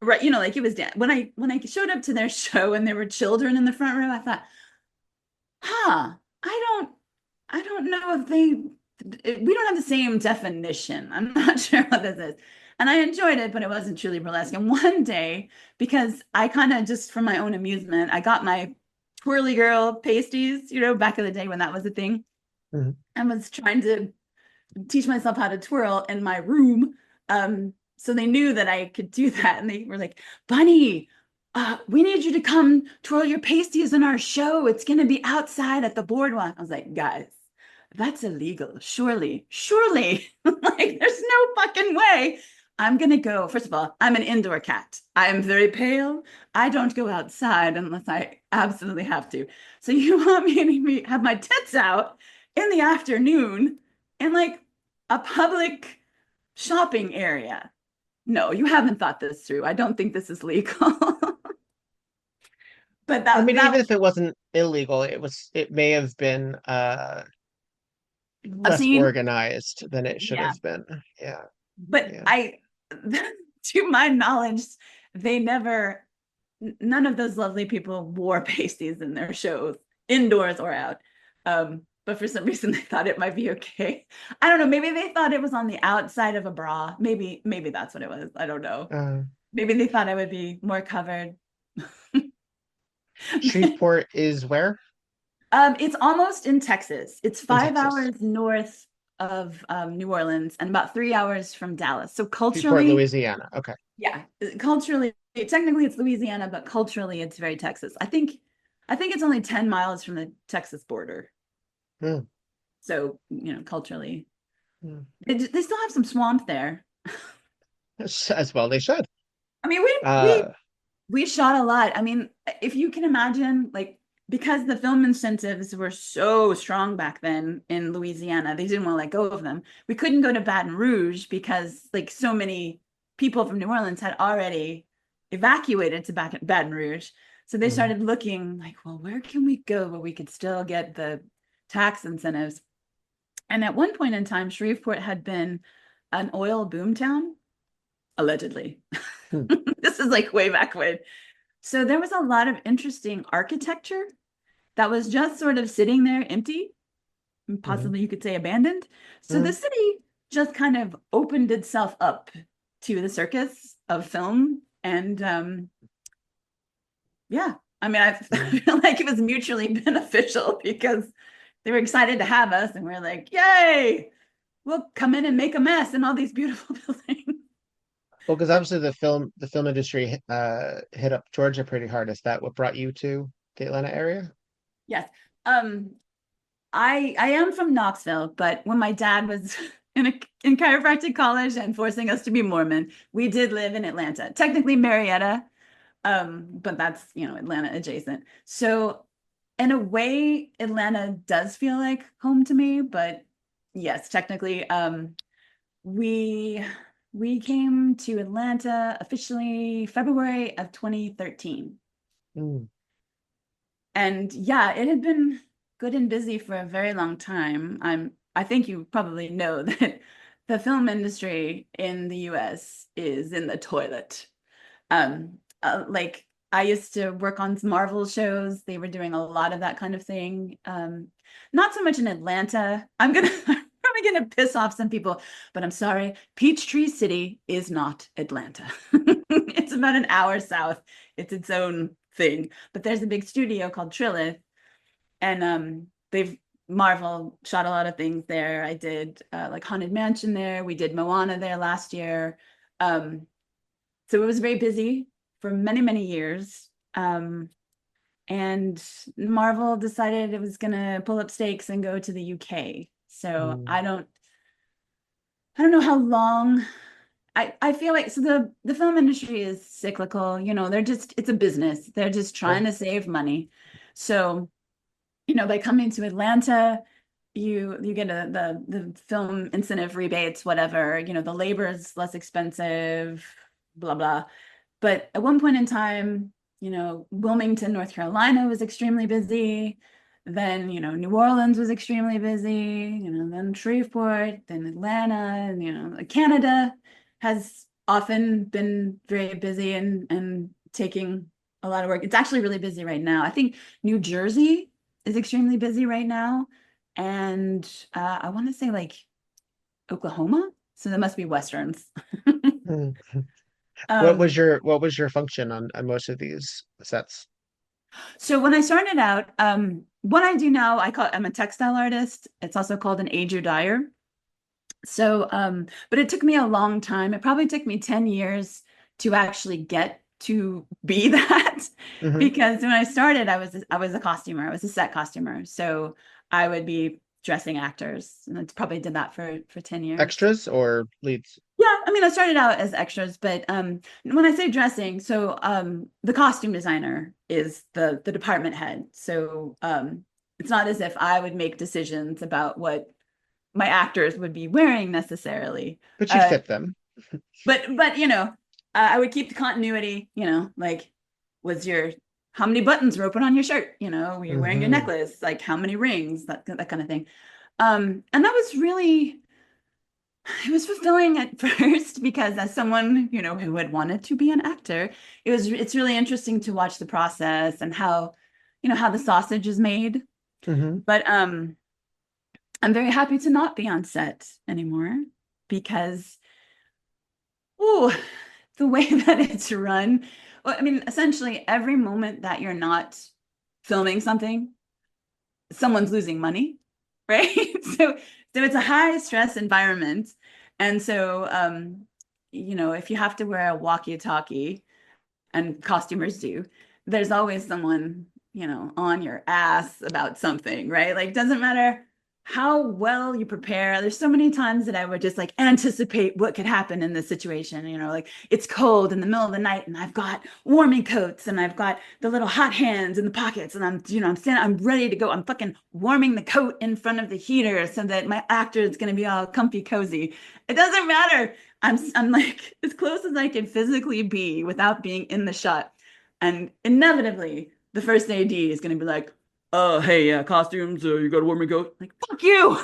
Right, like it was when I showed up to their show and there were children in the front row, I thought, I don't know if we don't have the same definition. I'm not sure what this is. And I enjoyed it, but it wasn't truly burlesque. And one day, because I kind of just for my own amusement, I got my twirly girl pasties, back in the day when that was a thing, Mhm. and was trying to teach myself how to twirl in my room. So they knew that I could do that. And they were like, Bunny, we need you to come twirl your pasties in our show. It's going to be outside at the boardwalk. I was like, guys, that's illegal. Surely. Like, there's no fucking way. I'm going to go. First of all, I'm an indoor cat. I am very pale. I don't go outside unless I absolutely have to. So you want me to have my tits out in the afternoon in like a public shopping area? No, you haven't thought this through. I don't think this is legal. But I mean, even that if it wasn't illegal, it may have been I've less seen, organized than it should yeah. have been. Yeah. But Yeah. to my knowledge, none of those lovely people wore pasties in their shows, indoors or out. But for some reason, they thought it might be okay. I don't know. Maybe they thought it was on the outside of a bra. Maybe that's what it was. I don't know. Maybe they thought I would be more covered. Shreveport is where? It's almost in Texas. It's 5 Texas. hours north of New Orleans and about 3 hours from Dallas. So Shreveport, culturally, Louisiana. Okay. yeah, culturally, technically it's Louisiana, but culturally it's very Texas. I think it's only 10 miles from the Texas border. Hmm. So, culturally, they still have some swamp there. As well they should. I mean, we shot a lot. I mean, if you can imagine, like, because the film incentives were so strong back then in Louisiana, they didn't want to let go of them. We couldn't go to Baton Rouge because like so many people from New Orleans had already evacuated to Baton Rouge. So they started looking like, well, where can we go where we could still get the tax incentives? And at one point in time, Shreveport had been an oil boomtown, allegedly. This is like way back when. So there was a lot of interesting architecture that was just sort of sitting there empty, possibly you could say abandoned. So the city just kind of opened itself up to the circus of film. And yeah, I mean, I feel like it was mutually beneficial because they were excited to have us and we're like, yay, we'll come in and make a mess in all these beautiful buildings. Well, because obviously the film industry hit up Georgia pretty hard. Is that what brought you to the Atlanta area? Yes. I am from Knoxville, but when my dad was in chiropractic college and forcing us to be Mormon, we did live in Atlanta. Technically Marietta, but that's, Atlanta adjacent. So in a way, Atlanta does feel like home to me, but yes, technically, we came to Atlanta officially February of 2013. And yeah, it had been good and busy for a very long time. I think you probably know that the film industry in the US is in the toilet. Like I used to work on some Marvel shows. They were doing a lot of that kind of thing. Not so much in Atlanta. I'm probably gonna piss off some people, but I'm sorry. Peachtree City is not Atlanta. It's about an hour south. It's its own thing. But there's a big studio called Trilith, and Marvel shot a lot of things there. I did like Haunted Mansion there. We did Moana there last year. So it was very busy for many, many years. And Marvel decided it was gonna pull up stakes and go to the UK. So I don't know how long. I feel like the film industry is cyclical, it's a business. They're just trying to save money. So, by coming to Atlanta, you get the film incentive rebates, whatever, the labor is less expensive, blah, blah. But at one point in time, Wilmington, North Carolina was extremely busy. Then, New Orleans was extremely busy, then Shreveport, then Atlanta, and, Canada has often been very busy and taking a lot of work. It's actually really busy right now. I think New Jersey is extremely busy right now. And I want to say like Oklahoma. So there must be Westerns. What was your function on most of these sets? So when I started out, what I do now, I'm a textile artist. It's also called an ager dyer. So, but it took me a long time. It probably took me 10 years to actually get to be that. Hmm. Because when I started, I was a costumer. I was a set costumer. So I would be dressing actors, and I probably did that for 10 years. Extras or leads? Yeah, I mean, I started out as extras, but when I say dressing, so the costume designer is the department head. So it's not as if I would make decisions about what my actors would be wearing necessarily. But you'd fit them. But I would keep the continuity, like was your how many buttons were open on your shirt? Were you wearing your Hmm. necklace? Like how many rings? That kind of thing. And that was really it was fulfilling at first because as someone, who had wanted to be an actor, it's really interesting to watch the process and how the sausage is made. Hmm. But I'm very happy to not be on set anymore because oh, the way that it's run. Well, I mean, essentially every moment that you're not filming something, someone's losing money, right? So it's a high stress environment. And so if you have to wear a walkie-talkie, and costumers do, there's always someone, on your ass about something, right? Like, doesn't matter how well you prepare. There's so many times that I would just like anticipate what could happen in this situation. Like it's cold in the middle of the night and I've got warming coats and I've got the little hot hands in the pockets and I'm ready to go. I'm fucking warming the coat in front of the heater so that my actor is going to be all comfy cozy. It doesn't matter. I'm like as close as I can physically be without being in the shot. And inevitably, the first AD is going to be like, "Oh, hey, costumes, you got a warming coat?" Like, fuck you.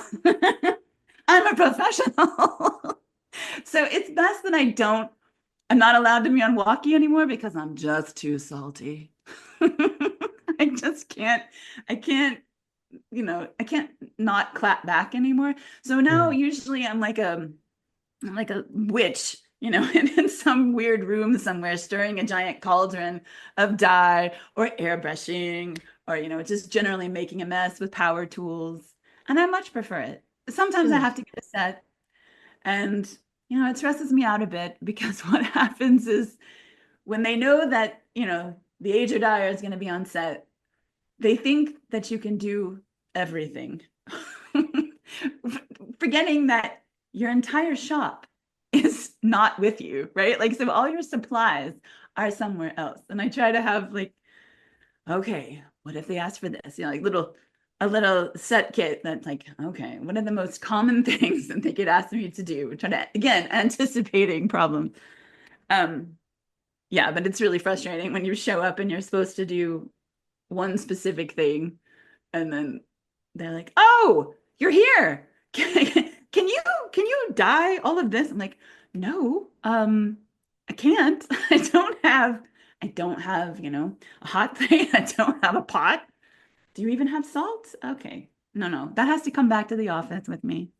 I'm a professional. So it's best that I'm not allowed to be on walkie anymore because I'm just too salty. I just can't, I can't, I can't not clap back anymore. So now usually I'm like a witch, in some weird room somewhere, stirring a giant cauldron of dye or airbrushing or, just generally making a mess with power tools. And I much prefer it. Sometimes I Hmm. have to get a set and, it stresses me out a bit because what happens is when they know that, the age or dyer is going to be on set, they think that you can do everything, forgetting that your entire shop is not with you, right? Like, so all your supplies are somewhere else. And I try to have like, okay, what if they ask for this? Like a little set kit that's like, okay, what are the most common things that they could ask me to do? Trying to, again, anticipating problems. Um, yeah, but it's really frustrating when you show up and you're supposed to do one specific thing and then they're like, "Oh, you're here. Can you dye all of this?" I'm like, "No, I can't. I don't have, a hot thing. I don't have a pot. Do you even have salt? Okay. No. That has to come back to the office with me."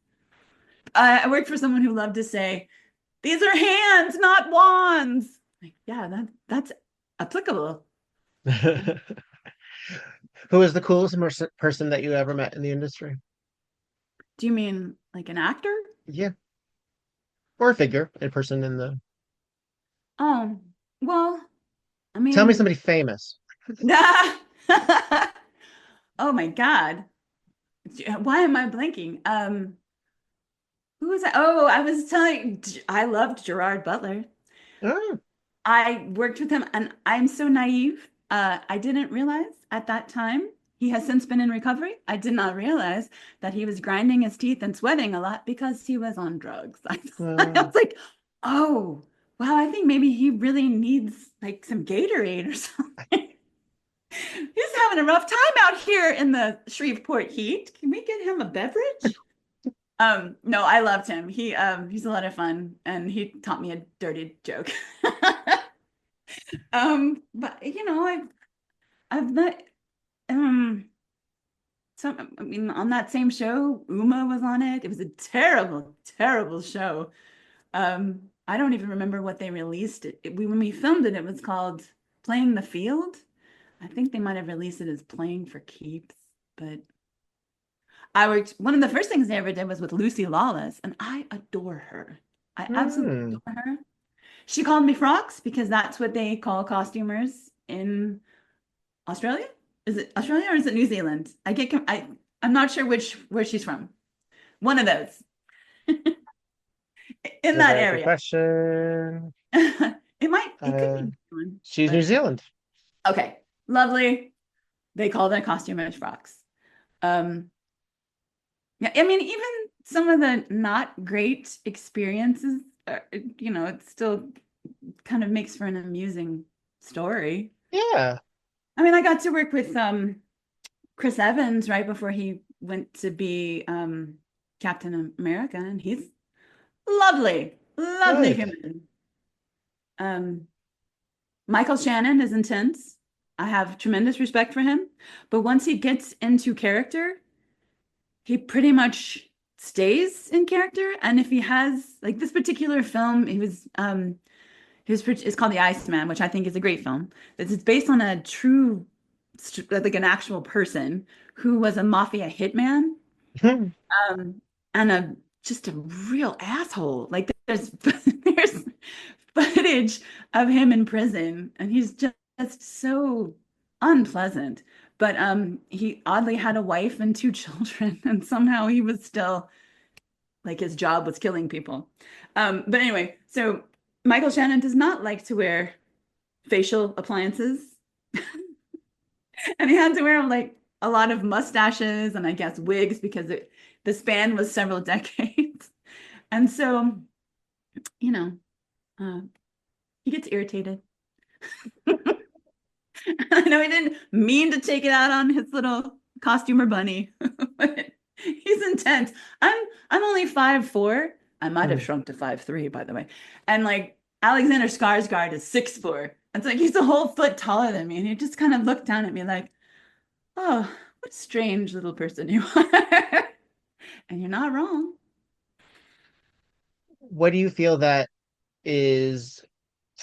I worked for someone who loved to say, "These are hands, not wands." Like, yeah, that's applicable. Who is the coolest person that you ever met in the industry? Do you mean like an actor? Yeah, or a figure, a person in the. Oh, well, I Tell me mean, somebody famous. oh my God. Why am I blanking? Who was I? Oh, I was telling, I loved Gerard Butler. Oh, I worked with him and I'm so naive. I didn't realize at that time, he has since been in recovery. I did not realize that he was grinding his teeth and sweating a lot because he was on drugs. I uh, was like, oh, wow, I think maybe he really needs like some Gatorade or something. He's having a rough time out here in the Shreveport heat. Can we get him a beverage? No, I loved him. He's a lot of fun and he taught me a dirty joke. But I've met I mean on that same show, Uma was on it. It was a terrible, terrible show. I don't even remember what they released it. When we filmed it, it was called Playing the Field. I think they might have released it as Playing for Keeps, but I worked, one of the first things I ever did was with Lucy Lawless, and I adore her. I absolutely Hmm. adore her. She called me Frocks because that's what they call costumers in Australia. Is it Australia or is it New Zealand? I'm not sure where she's from. One of those in It's a that very good area. question. It could be Uh, New Zealand, she's New but Zealand. okay. Lovely. They call their costumers Frocks. Um, yeah, I mean, even some of the not great experiences, it still kind of makes for an amusing story. Yeah. I mean, I got to work with Chris Evans right before he went to be Captain America, and he's lovely, lovely Good. human. Um, Michael Shannon is intense. I have tremendous respect for him, but once he gets into character, he pretty much stays in character. And if he has like this particular film, it's called The Iceman, which I think is a great film. This is based on a true, like an actual person who was a mafia hitman, um, and just a real asshole. Like there's footage of him in prison, and he's just so unpleasant. But he oddly had a wife and two children, and somehow he was still like his job was killing people. But anyway, so Michael Shannon does not like to wear facial appliances, and he had to wear like a lot of mustaches and I guess wigs because the span was several decades. And so, you know, uh, he gets irritated. I know he didn't mean to take it out on his little costumer bunny, but he's intense. I'm only 5'4". I might have shrunk to 5'3", by the way. And like Alexander Skarsgård is 6'4". It's like he's a whole foot taller than me, and he just kind of looked down at me like, "Oh, what a strange little person you are." And you're not wrong. What do you feel that is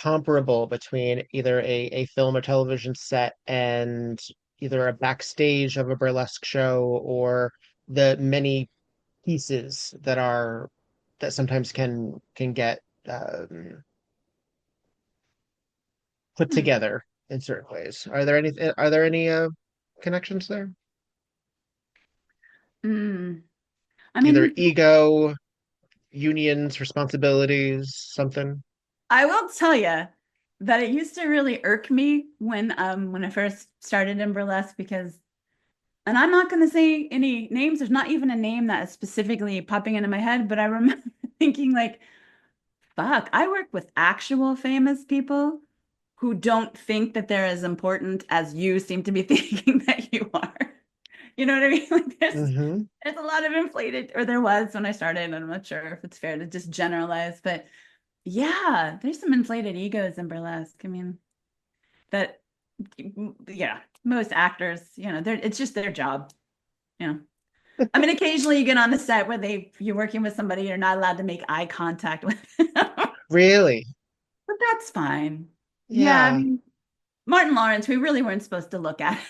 comparable between either a film or television set and either a backstage of a burlesque show or the many pieces that sometimes can get put Hmm. together in certain ways? Are there any connections there? Mm. I Either mean, ego, unions, responsibilities, something. I will tell you that it used to really irk me when I first started in burlesque because, and I'm not going to say any names. There's not even a name that is specifically popping into my head, but I remember thinking like, fuck, I work with actual famous people who don't think that they're as important as you seem to be thinking that you are. You know what I mean? Like Hmm. there's a lot of inflated, or there was when I started, and I'm not sure if it's fair to just generalize, but yeah, there's some inflated egos in burlesque. I mean, that yeah, most actors, it's just their job, you know. I mean, occasionally you get on a set where you're working with somebody, you're not allowed to make eye contact with them. Really? But that's fine. Yeah, I Yeah. mean, Martin Lawrence, we really weren't supposed to look at.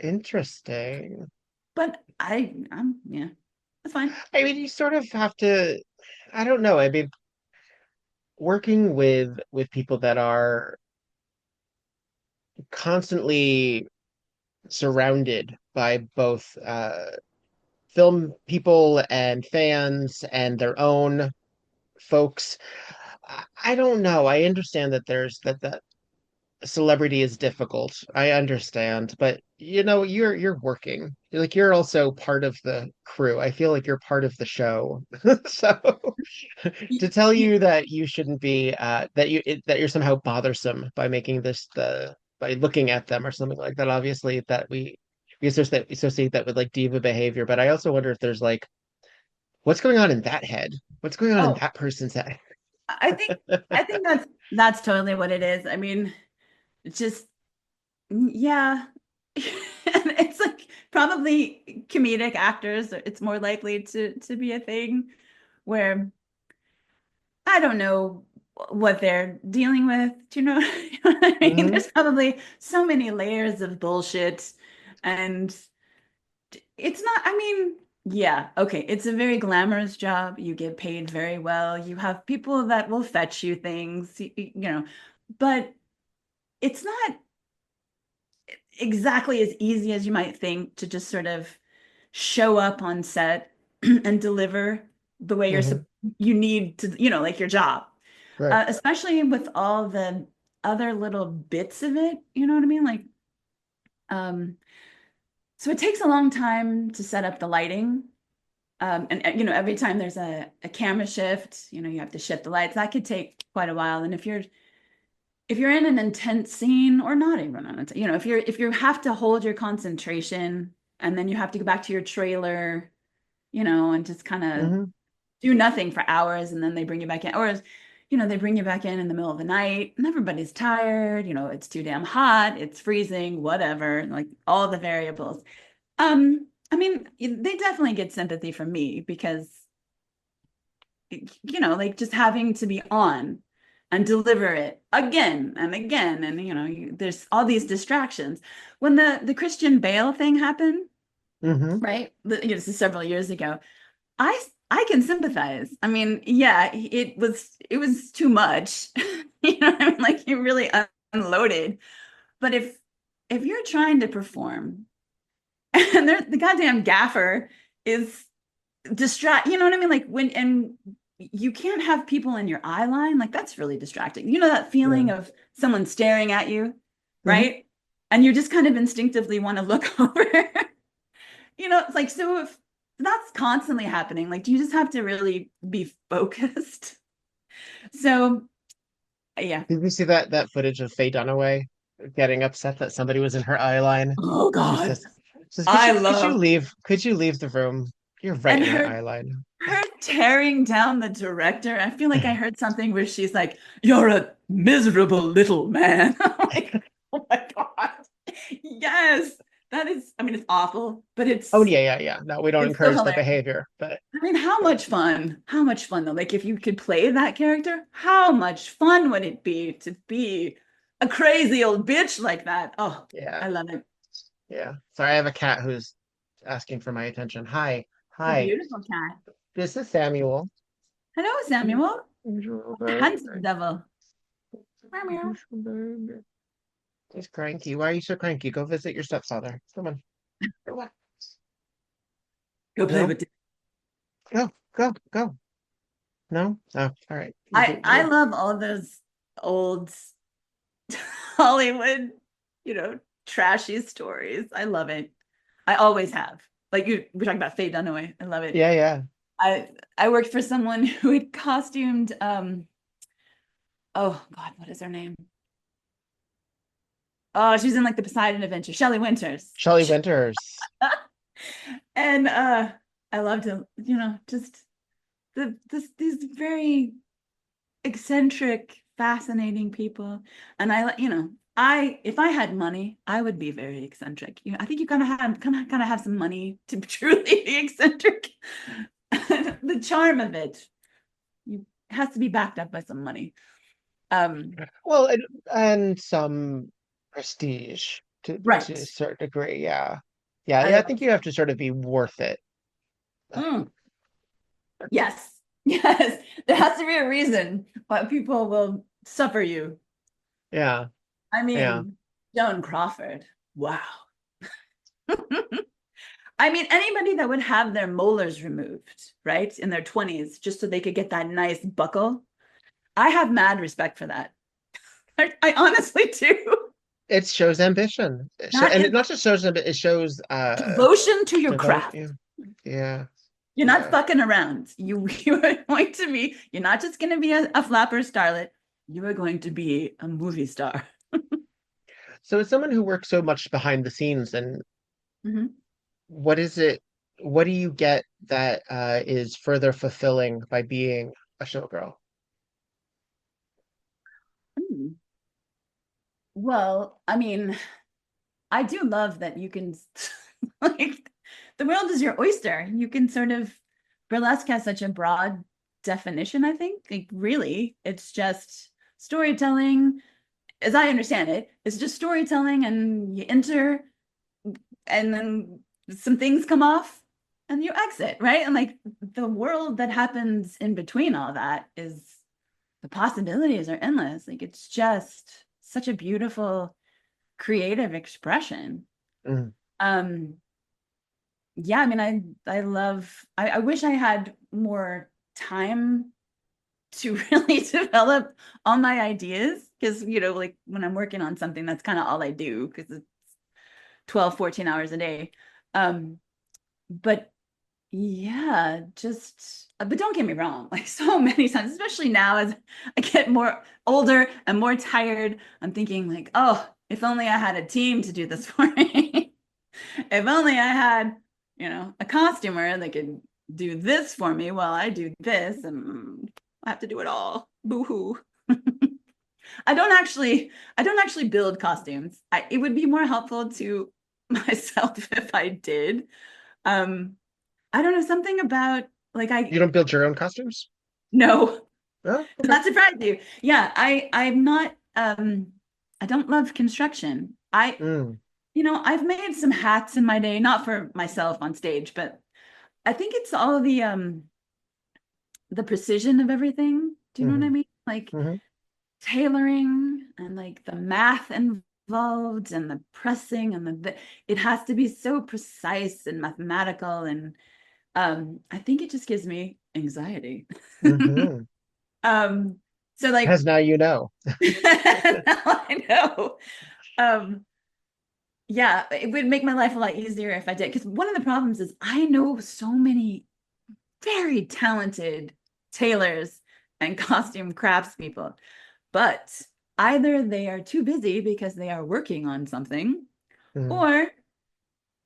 Interesting. But yeah, that's fine. I mean, you sort of have to, I don't know. I mean, working with people that are constantly surrounded by both film people and fans and their own folks. I don't know. I understand that that celebrity is difficult. I understand, but you're working. Like you're also part of the crew. I feel like you're part of the show. So to tell you that you shouldn't be that you're somehow bothersome by making this the by looking at them or something like that. Obviously that we associate that with like diva behavior, but I also wonder if there's like what's going on in that head? What's going on in Oh, that person's head? I think I think that's totally what it is. I mean, it's just yeah. And it's like probably comedic actors, it's more likely to be a thing where I don't know what they're dealing with. Do you know, you know what I mean? Hmm. There's probably so many layers of bullshit and it's not, I mean, yeah, okay. It's a very glamorous job. You get paid very well. You have people that will fetch you things, but it's not exactly as easy as you might think to just sort of show up on set and deliver the way Hmm. you need to, like your job. Right. Especially with all the other little bits of it, you know what I mean? Like, um, so it takes a long time to set up the lighting. And every time there's a camera shift, you have to shift the lights. That could take quite a while. And if you're in an intense scene, or not even on it, if you have to hold your concentration and then you have to go back to your trailer, and just kind of Hmm. do nothing for hours, and then they bring you back in, or they bring you back in the middle of the night and everybody's tired, it's too damn hot, it's freezing, whatever, like all the variables. I mean, they definitely get sympathy from me because like just having to be on and deliver it again and again, and there's all these distractions. When the Christian Bale thing happened, Hmm. right? This is several years ago. I can sympathize. I mean, yeah, it was too much. What I mean? Like he really unloaded. But if you're trying to perform and the goddamn gaffer is you know what I mean? Like and you can't have people in your eye line, like that's really distracting. That Yeah. feeling of someone staring at you, Hmm. right? And you just kind of instinctively want to look over. It's like, so if that's constantly happening, like, do you just have to really be focused? So, yeah. Did you see that footage of Faye Dunaway getting upset that somebody was in her eye line? Oh She God. says, I could you love leave? Could you leave the room? You're right and in our her eye line. her tearing down the director. I feel like I heard something where she's like, "You're a miserable little man." I'm like, oh my God. Yes. That is, I mean, it's awful, but Oh it's yeah, yeah, yeah. No, we don't it's so encourage the hilarious. behavior, but I mean, how much fun? How much fun though? Like if you could play that character, how much fun would it be to be a crazy old bitch like that? Oh, yeah, I love it. yeah. Sorry, I have a cat who's asking for my attention. Hi, A hi. beautiful cat. This is Samuel. Hello, Samuel. He's Handsome devil. Meow, meow. cranky. Why are you so cranky? Go visit your stepfather. Come on. Go on. Go play No, with it. go, go, go. No? Oh, all right. I love all those old Hollywood, you know, trashy stories. I love it. I always have. Like we're talking about Faye Dunaway. I love it. Yeah, yeah. I worked for someone who had costumed oh God, what is her name? Oh, she's in like the Poseidon Adventure, Shelley Winters. Shelley Winters. And I love to, just these very eccentric, fascinating people. And I if I had money, I would be very eccentric. I think you gotta have some money to truly be eccentric. The charm of it has to be backed up by some money. Um, Well, and some prestige to a right. certain degree. Yeah. Yeah, I yeah. I love think you have to sort of be worth it. mm, yes. Yes. There has to be a reason why people will suffer you. Yeah, I yeah. mean, Joan Crawford. Wow. I mean, anybody that would have their molars removed, right, in their 20s, just so they could get that nice buckle. I have mad respect for that. I honestly do. It shows ambition. That And is it not just shows it shows devotion to your devote. craft. Yeah, yeah, You're not yeah. fucking around. You are going to be, you're not just going to be a flapper starlet. You are going to be a movie star. So as someone who works so much behind the scenes, and Mhm. what is it? What do you get that is further fulfilling by being a showgirl? Mm. Well, I mean, I do love that you can, like, the world is your oyster. You can sort of, burlesque has such a broad definition, I think. Like, really, it's just storytelling, as I understand it. It's just storytelling, and you enter, and then some things come off and you exit, right? And like the world that happens in between all that is, the possibilities are endless. Like it's just such a beautiful creative expression. Mm. Yeah, I mean, I wish I had more time to really develop all my ideas, because, like when I'm working on something, that's kind of all I do, because it's 12, 14 hours a day. But yeah, but don't get me wrong, like so many times, especially now as I get more older and more tired, I'm thinking like, oh, if only I had a team to do this for me. If only I had, a costumer that could do this for me while I do this, and I have to do it all. Boo-hoo. I don't actually build costumes. It would be more helpful to myself if I did. I don't know, something about like You don't build your own costumes? no, Oh, does okay. that surprise you? Yeah, I'm not I don't love construction. Mm, I've made some hats in my day, not for myself on stage, but I think it's all the precision of everything. Do you know what I mhm, mean? Like mhm, tailoring and like the math involved and the pressing and it has to be so precise and mathematical, and I think it just gives me anxiety. mhm. So like As now you know. now I know. Um, yeah, it would make my life a lot easier if I did. Because one of the problems is I know so many very talented tailors and costume craftspeople, but either they are too busy because they are working on something, Mm, or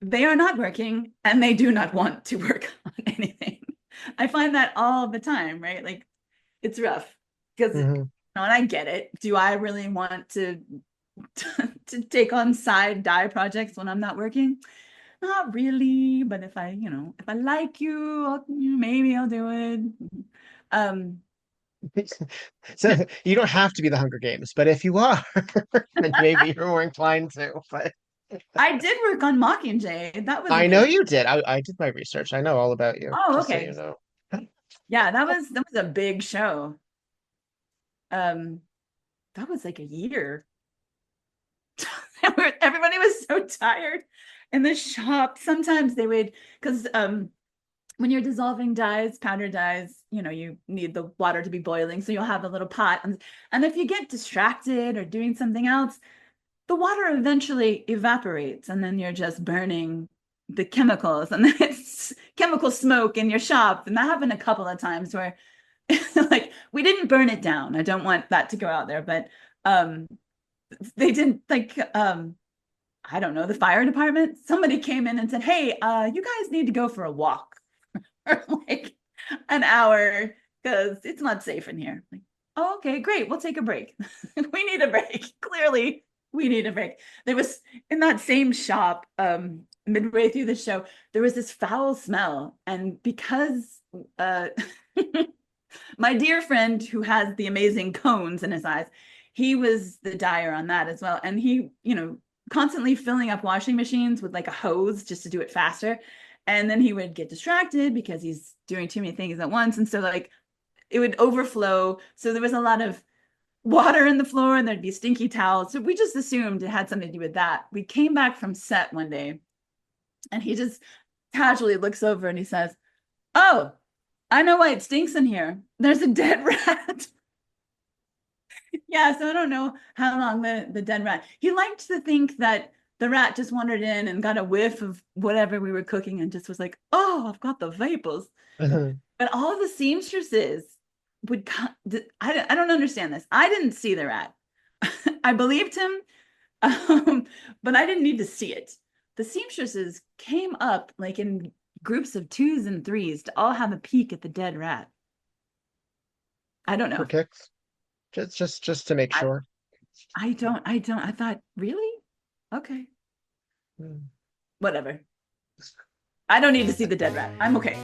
they are not working and they do not want to work on anything. I find that all the time, right? Like it's rough because, mhm. and I get it. Do I really want to take on side dye projects when I'm not working? Not really, but if I like you, maybe I'll do it. Um, So you don't have to be the Hunger Games, but if you are, then maybe you're more inclined to. But I did work on Mockingjay. That was a I know big. you did. I did my research. I know all about you, Oh, just so okay. you know. Yeah, that was a big show. Um, that was like a year. Everybody was so tired in the shop. Sometimes they would, because when you're dissolving dyes, powder dyes, you need the water to be boiling. So you'll have a little pot. And if you get distracted or doing something else, the water eventually evaporates. And then you're just burning the chemicals. And then it's chemical smoke in your shop. And that happened a couple of times where like we didn't burn it down. I don't want that to go out there. But they didn't like I don't know, the fire department. Somebody came in and said, hey, you guys need to go for a walk for like an hour because it's not safe in here. Like, oh, okay, great. We'll take a break. We need a break. Clearly, we need a break. There was in that same shop, midway through the show, there was this foul smell. And because my dear friend who has the amazing cones in his eyes, he was the dyer on that as well. And he, constantly filling up washing machines with like a hose just to do it faster. And then he would get distracted because he's doing too many things at once. And so like it would overflow. So there was a lot of water in the floor and there'd be stinky towels. So we just assumed it had something to do with that. We came back from set one day and he just casually looks over and he says, oh, I know why it stinks in here. There's a dead rat. Yeah, so I don't know how long the dead rat. He liked to think that the rat just wandered in and got a whiff of whatever we were cooking and just was like, "Oh, I've got the vapors." But all of the seamstresses would come. I don't understand this. I didn't see the rat. I believed him, but I didn't need to see it. The seamstresses came up like in groups of twos and threes to all have a peek at the dead rat. I don't For know. kicks, just to make I, sure. I thought, really? Okay, Mm. whatever. I don't need to see the dead rat. I'm okay.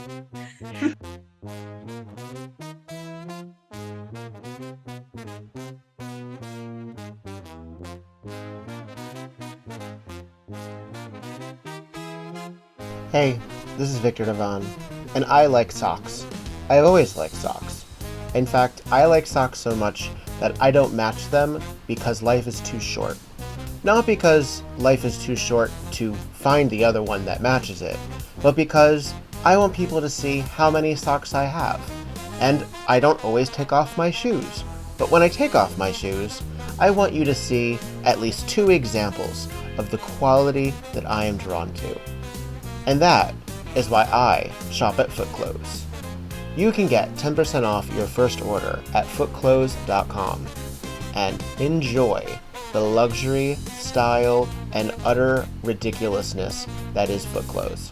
Hey, this is Viktor Devonne, and I like socks. I've always liked socks. In fact, I like socks so much that I don't match them because life is too short. Not because life is too short to find the other one that matches it, but because I want people to see how many socks I have. And I don't always take off my shoes, but when I take off my shoes, I want you to see at least 2 examples of the quality that I am drawn to. And that is why I shop at Foot Clothes. You can get 10% off your first order at footclothes.com and enjoy the luxury, style, and utter ridiculousness that is Foot Clothes.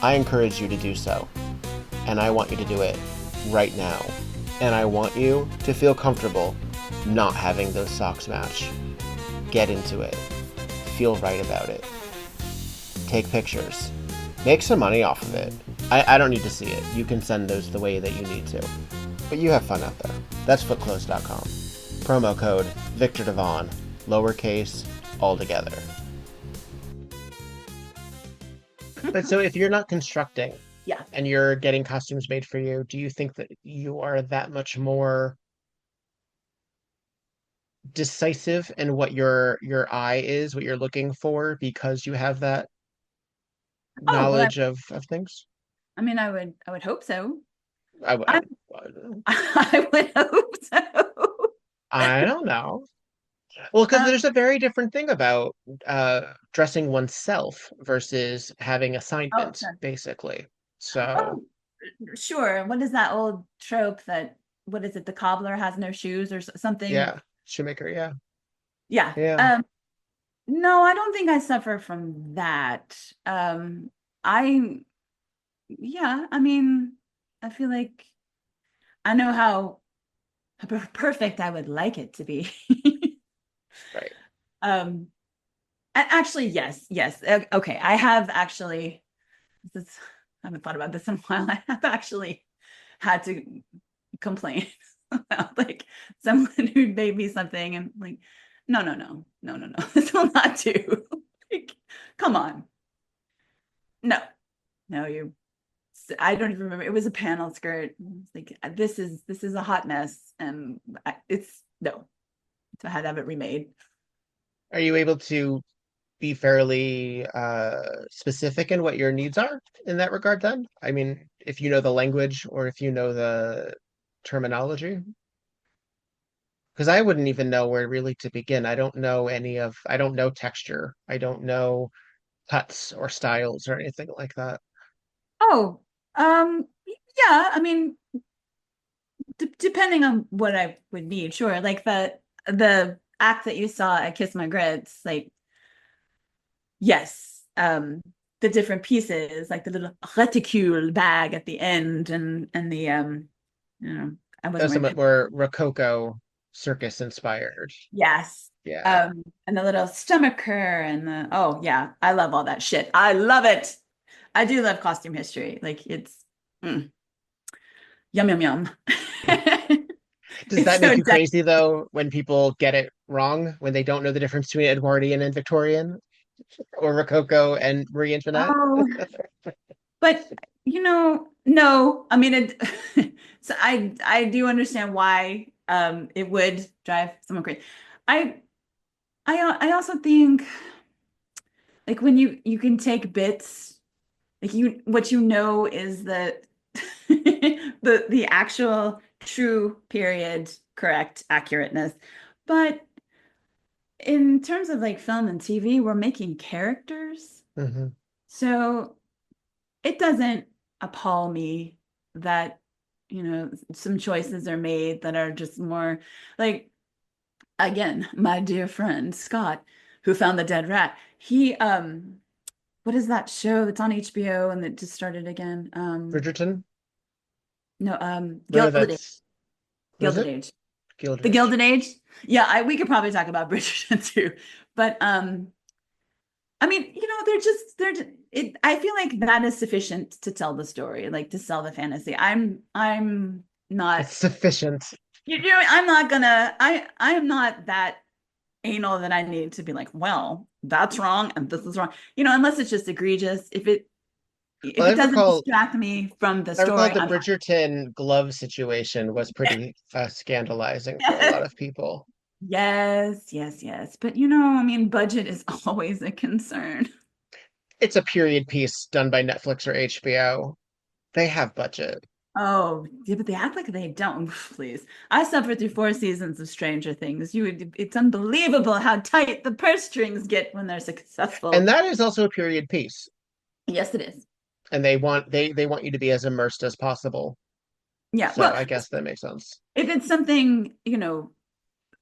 I encourage you to do so, and I want you to do it right now. And I want you to feel comfortable not having those socks match. Get into it. Feel right about it. Take pictures. Make some money off of it. I don't need to see it. You can send those the way that you need to. But you have fun out there. That's footclothes.com. Promo code Viktor Devonne, lowercase, all together. But so if you're not constructing, Yeah. and you're getting costumes made for you, do you think that you are that much more decisive in what your eye is, what you're looking for, because you have that Oh, well, knowledge of things? I mean, I would hope so. I, I, I would hope so. I don't know. Well, because there's a very different thing about dressing oneself versus having Oh, assignment, sure. basically. So, Oh, sure. What is that old trope that, what is it? The cobbler has no shoes or something? yeah, shoemaker, yeah. Yeah. Yeah. No, I don't think I suffer from that. I, yeah, I mean, I feel like I know how perfect I would like it to be. Right. Actually, yes. Okay, I have actually, this is, I haven't thought about this in a while. I have actually had to complain about like someone who made me something and like, no, this will not do. Like, come on. No, you, I don't even remember. It was a panel skirt. It's like, this is a hot mess. And it's, no, so I had to have it remade. Are you able to be fairly specific in what your needs are in that regard then? I mean, if you know the language or if you know the terminology? Because I wouldn't even know where really to begin. I don't know texture. I don't know cuts or styles or anything like that. Oh, yeah, I mean, depending on what I would need, sure. Like the act that you saw at Kiss My Grits, like, yes, the different pieces, like the little reticule bag at the end and the you know, I That wasn't was wearing somewhat more Rococo circus inspired. yes. Yeah. And the little stomacher and the, oh yeah, I love all that shit. I love it. I do love costume history. Like it's yum yum yum. Does It's that so make you crazy though when people get it wrong, when they don't know the difference between Edwardian and Victorian or Rococo and Marie Antoinette? oh, but no, I mean it so I do understand why it would drive someone crazy. I I also think like when you can take bits, like what you know is that the actual true period correct accurateness, but in terms of like film and TV, we're making characters, Hmm. so it doesn't appall me that some choices are made that are just more like, again, my dear friend Scott, who found the dead rat, he what is that show that's on HBO and that just started again? Bridgerton? No, No, Gilded Age. that's what is Gilded it? Age. Gilded The Age. Gilded Age. Yeah, we could probably talk about Bridgerton too. But I mean, I feel like that is sufficient to tell the story, like to sell the fantasy. I'm not, It's sufficient. I'm not gonna, I am not that anal that I need to be like, well, that's wrong and this is wrong. Unless it's just egregious. If it if Well, it doesn't distract me from the I recall story, the I'm fine. Bridgerton glove situation was pretty scandalizing for a lot of people. Yes, yes, yes. But you know, I mean, budget is always a concern. It's a period piece done by Netflix or HBO. They have budget. Oh, yeah, but they act like they don't. Please. I suffered through 4 seasons of Stranger Things. It's unbelievable how tight the purse strings get when they're And successful. that is also a period piece. Yes, it is. And they want you to be as immersed as possible. Yeah. So Well, I guess that makes sense. if it's something,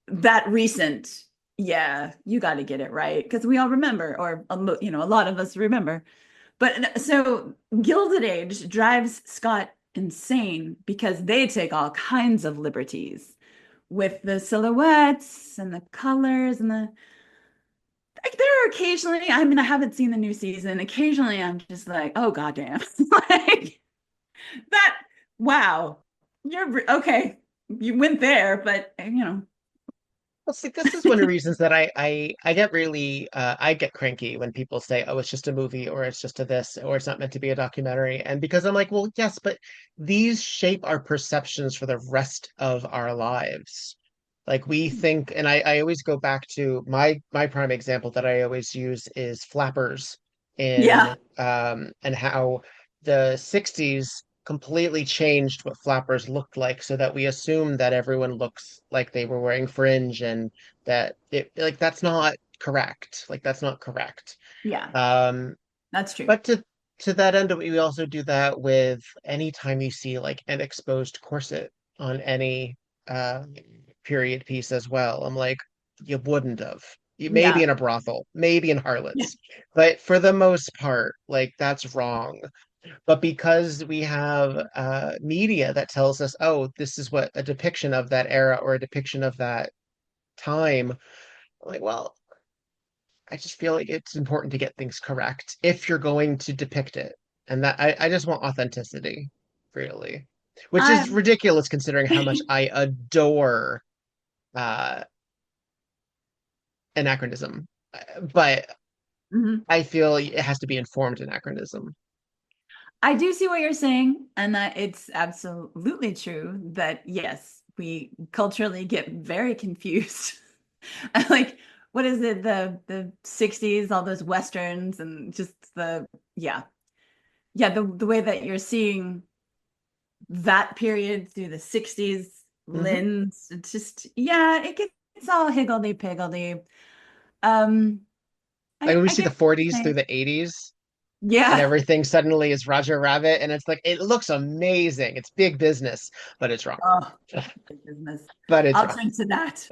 that recent, yeah, you got to get it right because we all remember, or a lot of us remember. But so Gilded Age drives Scott insane because they take all kinds of liberties with the silhouettes and the colors and the like. There are occasionally, I mean, I haven't seen the new season. Occasionally, I'm just like, oh goddamn, like that. Wow, okay. You went there, but Well, see, this is one of the reasons that I get really I get cranky when people say, "Oh, it's just a movie," or "It's just a this," or "It's not meant to be a documentary." And because I'm like, well, yes, but these shape our perceptions for the rest of our lives. Like we think, and I always go back to my prime example that I always use is flappers yeah, and how the 60s completely changed what flappers looked like so that we assume that everyone looks like they were wearing fringe and that it like that's not correct. Like that's not correct. yeah, Um, that's true. but to that end, we also do that with anytime you see like an exposed corset on any uh period piece as well. I'm like, you wouldn't have. You maybe Yeah, in a brothel, maybe in yeah, harlots, but for the most part, like that's wrong. But because we have media that tells us, oh, this is what a depiction of that era or a depiction of that time, I'm like, well, I just feel like it's important to get things correct if you're going to depict it. And that I just want authenticity, really. Which I is ridiculous considering how much I adore uh anachronism. But mhm. I feel it has to be informed anachronism. I do see what you're saying, and that it's absolutely true that yes, we culturally get very confused. Like, what is it, the 60s, all those westerns and just yeah. Yeah, the way that you're seeing that period through the 60s Hmm. lens, it's just yeah, it's all higgledy-piggledy. Um, Like when we I see the get what you're 40s through saying. the 80s and Yeah. everything suddenly is Roger Rabbit, and it's like it looks amazing. It's big business, but it's wrong. Oh, big business. But it's I'll wrong. drink to that.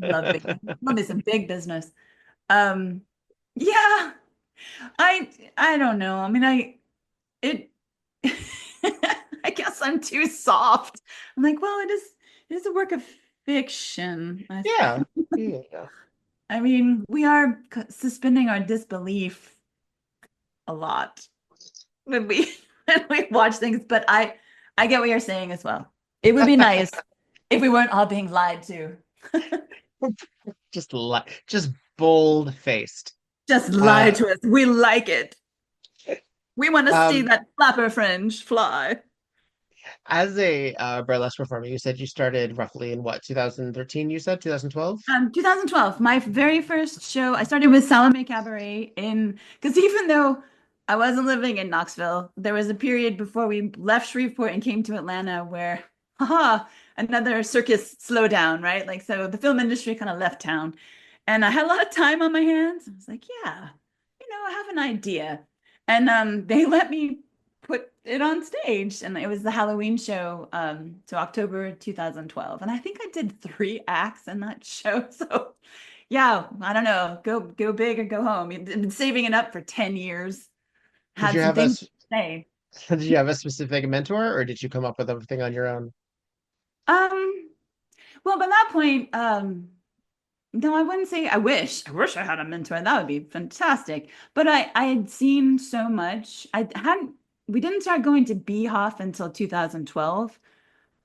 I love big, love me some big business. Um, yeah, I don't know. I mean, it I guess I'm too soft. I'm like, well, it is a work of fiction. Yeah. Yeah. I mean, we are suspending our disbelief a lot when we when we watch things, but I get what you're saying as well. It would be nice if we weren't all being lied to. Just bold faced. Just lie Uh, to us. We like it. We want to see um, that flapper fringe fly. as a burlesque performer, you said you started roughly in what, 2013, you said 2012? 2012, my very first show, I started with Salome Cabaret because even though I wasn't living in Knoxville, there was a period before we left Shreveport and came to Atlanta where, haha, another circus slowdown, right? Like, so the film industry kind of left town. And I had a lot of time on my hands. I was like, yeah, I have an idea. And they let me put it on stage, and it was the Halloween show, so October 2012, and I think I did 3 acts in that show. So yeah, I don't know, go big or go home. You've been saving it up for 10 years, Did had you some have a things to say. did you have a specific mentor or did you come up with everything on your own? um well, by that point, no, I wouldn't say I wish I had a mentor. That would be fantastic. But I had seen so much. I hadn't We didn't start going to Beehoff until 2012,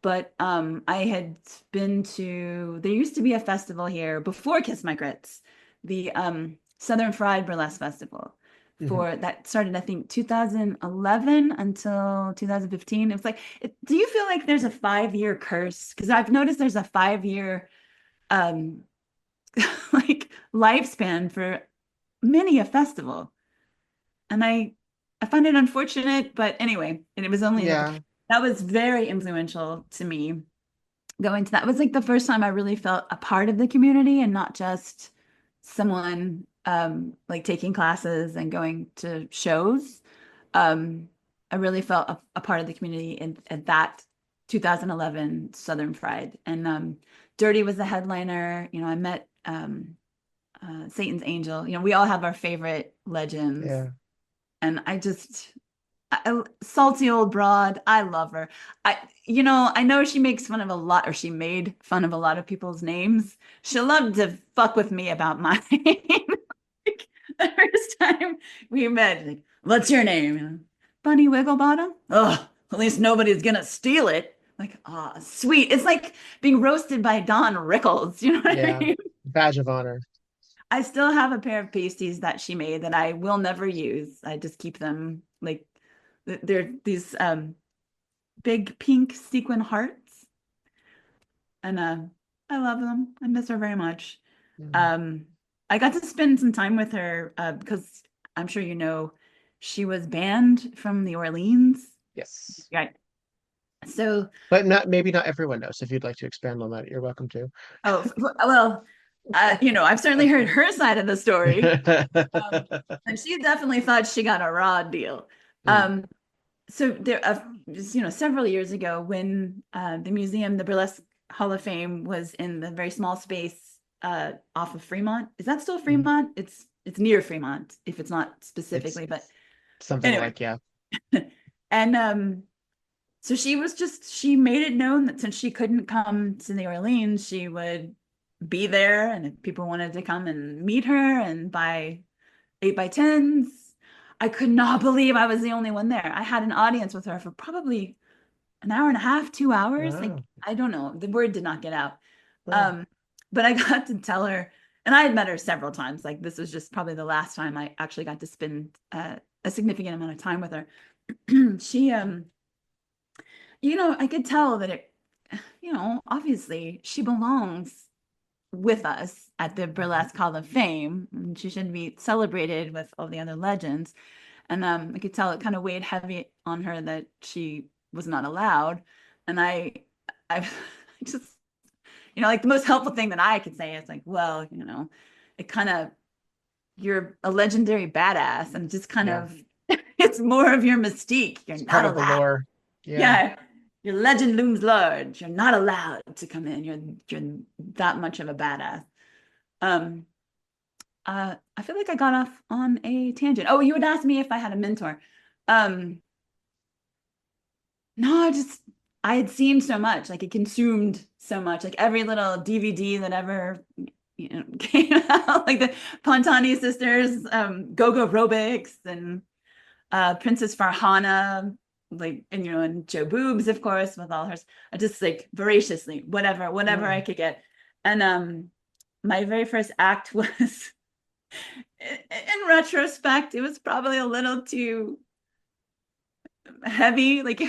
but I had been to there used to be a festival here before Kiss My Grits, the Southern Fried Burlesque Festival. for that started, I think, 2011 until 2015. It was like, do you feel like there's a 5-year curse? Because I've noticed there's a 5-year um like lifespan for many a festival. And I find it unfortunate, but anyway, and it was only Yeah. that was very influential to me. Going to that was like the first time I really felt a part of the community and not just someone like taking classes and going to shows. I really felt a part of the community in that 2011 Southern Pride. And Dirty was the headliner. You know, I met Satan's Angel. You know, we all have our favorite legends. Yeah. And salty old broad. I love her. I know she makes fun of a lot, or she made fun of a lot of people's names. She loved to fuck with me about mine. Like, the first time we met, like, what's your name? Bunny Wigglebottom? Oh, at least nobody's gonna steal it. Like, ah, oh, sweet. It's like being roasted by Don Rickles. You know what I mean? Badge of honor. I still have a pair of pasties that she made that I will never use. I just keep them, like, they're these big pink sequin hearts. And I love them. I miss her very much. I got to spend some time with her because I'm sure you know, she was banned from the Orleans. Yes. Right. So, but maybe not everyone knows. If you'd like to expand on that, you're welcome to. Oh, well, I've certainly heard her side of the story. And she definitely thought she got a raw deal. So there, several years ago, when the museum, the Burlesque Hall of Fame, was in the very small space off of Fremont. Is that still Fremont? It's near Fremont, if it's not specifically, but something anyway. like, yeah. And so she made it known that since she couldn't come to the Orleans, she would be there, and if people wanted to come and meet her and buy 8x10s. I could not believe I was the only one there. I had an audience with her for probably an hour and a half, 2 hours. Wow. Like, I don't know. The word did not get out. Wow. But I got to tell her, and I had met her several times. Like, this was just probably the last time I actually got to spend a significant amount of time with her. She, I could tell that it, obviously she belongs with us at the Burlesque Hall of Fame, and she should be celebrated with all the other legends. And I could tell it kind of weighed heavy on her that she was not allowed. And I just, like, the most helpful thing that I could say is like, well, it kind of, you're a legendary badass, and just kind of, it's more of your mystique. You're it's not part allowed. Of the lore. Yeah. Your legend looms large. You're not allowed to come in. You're that much of a badass. I feel like I got off on a tangent. Oh, you would ask me if I had a mentor. No, I had seen so much. Like, it consumed so much. Like, every little DVD that ever came out, like the Pontani sisters, Go-Go Robics, and Princess Farhana, like, and Joe Boobs, of course, with all hers. I just, like, voraciously, whatever I could get. And my very first act was, in retrospect, it was probably a little too heavy. Like,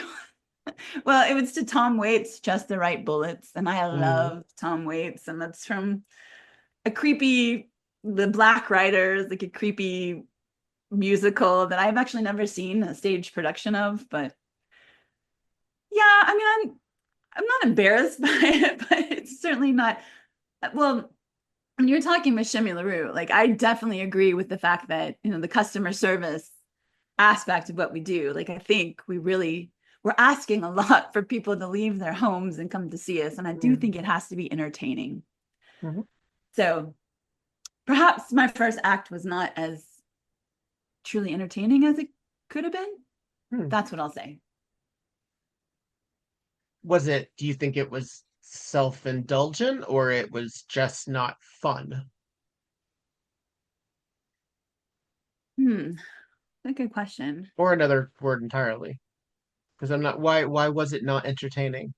well, it was to Tom Waits' Just the Right Bullets, and I love Tom Waits, and that's from the Black Riders, like a creepy musical that I've actually never seen a stage production of. But yeah, I mean, I'm not embarrassed by it, but it's certainly not. Well, when you're talking with Shemi LaRue, like, I definitely agree with the fact that, the customer service aspect of what we do. Like, I think we're asking a lot for people to leave their homes and come to see us, and I do think it has to be entertaining. So perhaps my first act was not as truly entertaining as it could have been. That's what I'll say. Do you think it was self-indulgent, or it was just not fun? A good question. Or another word entirely. Because I'm not, why was it not entertaining?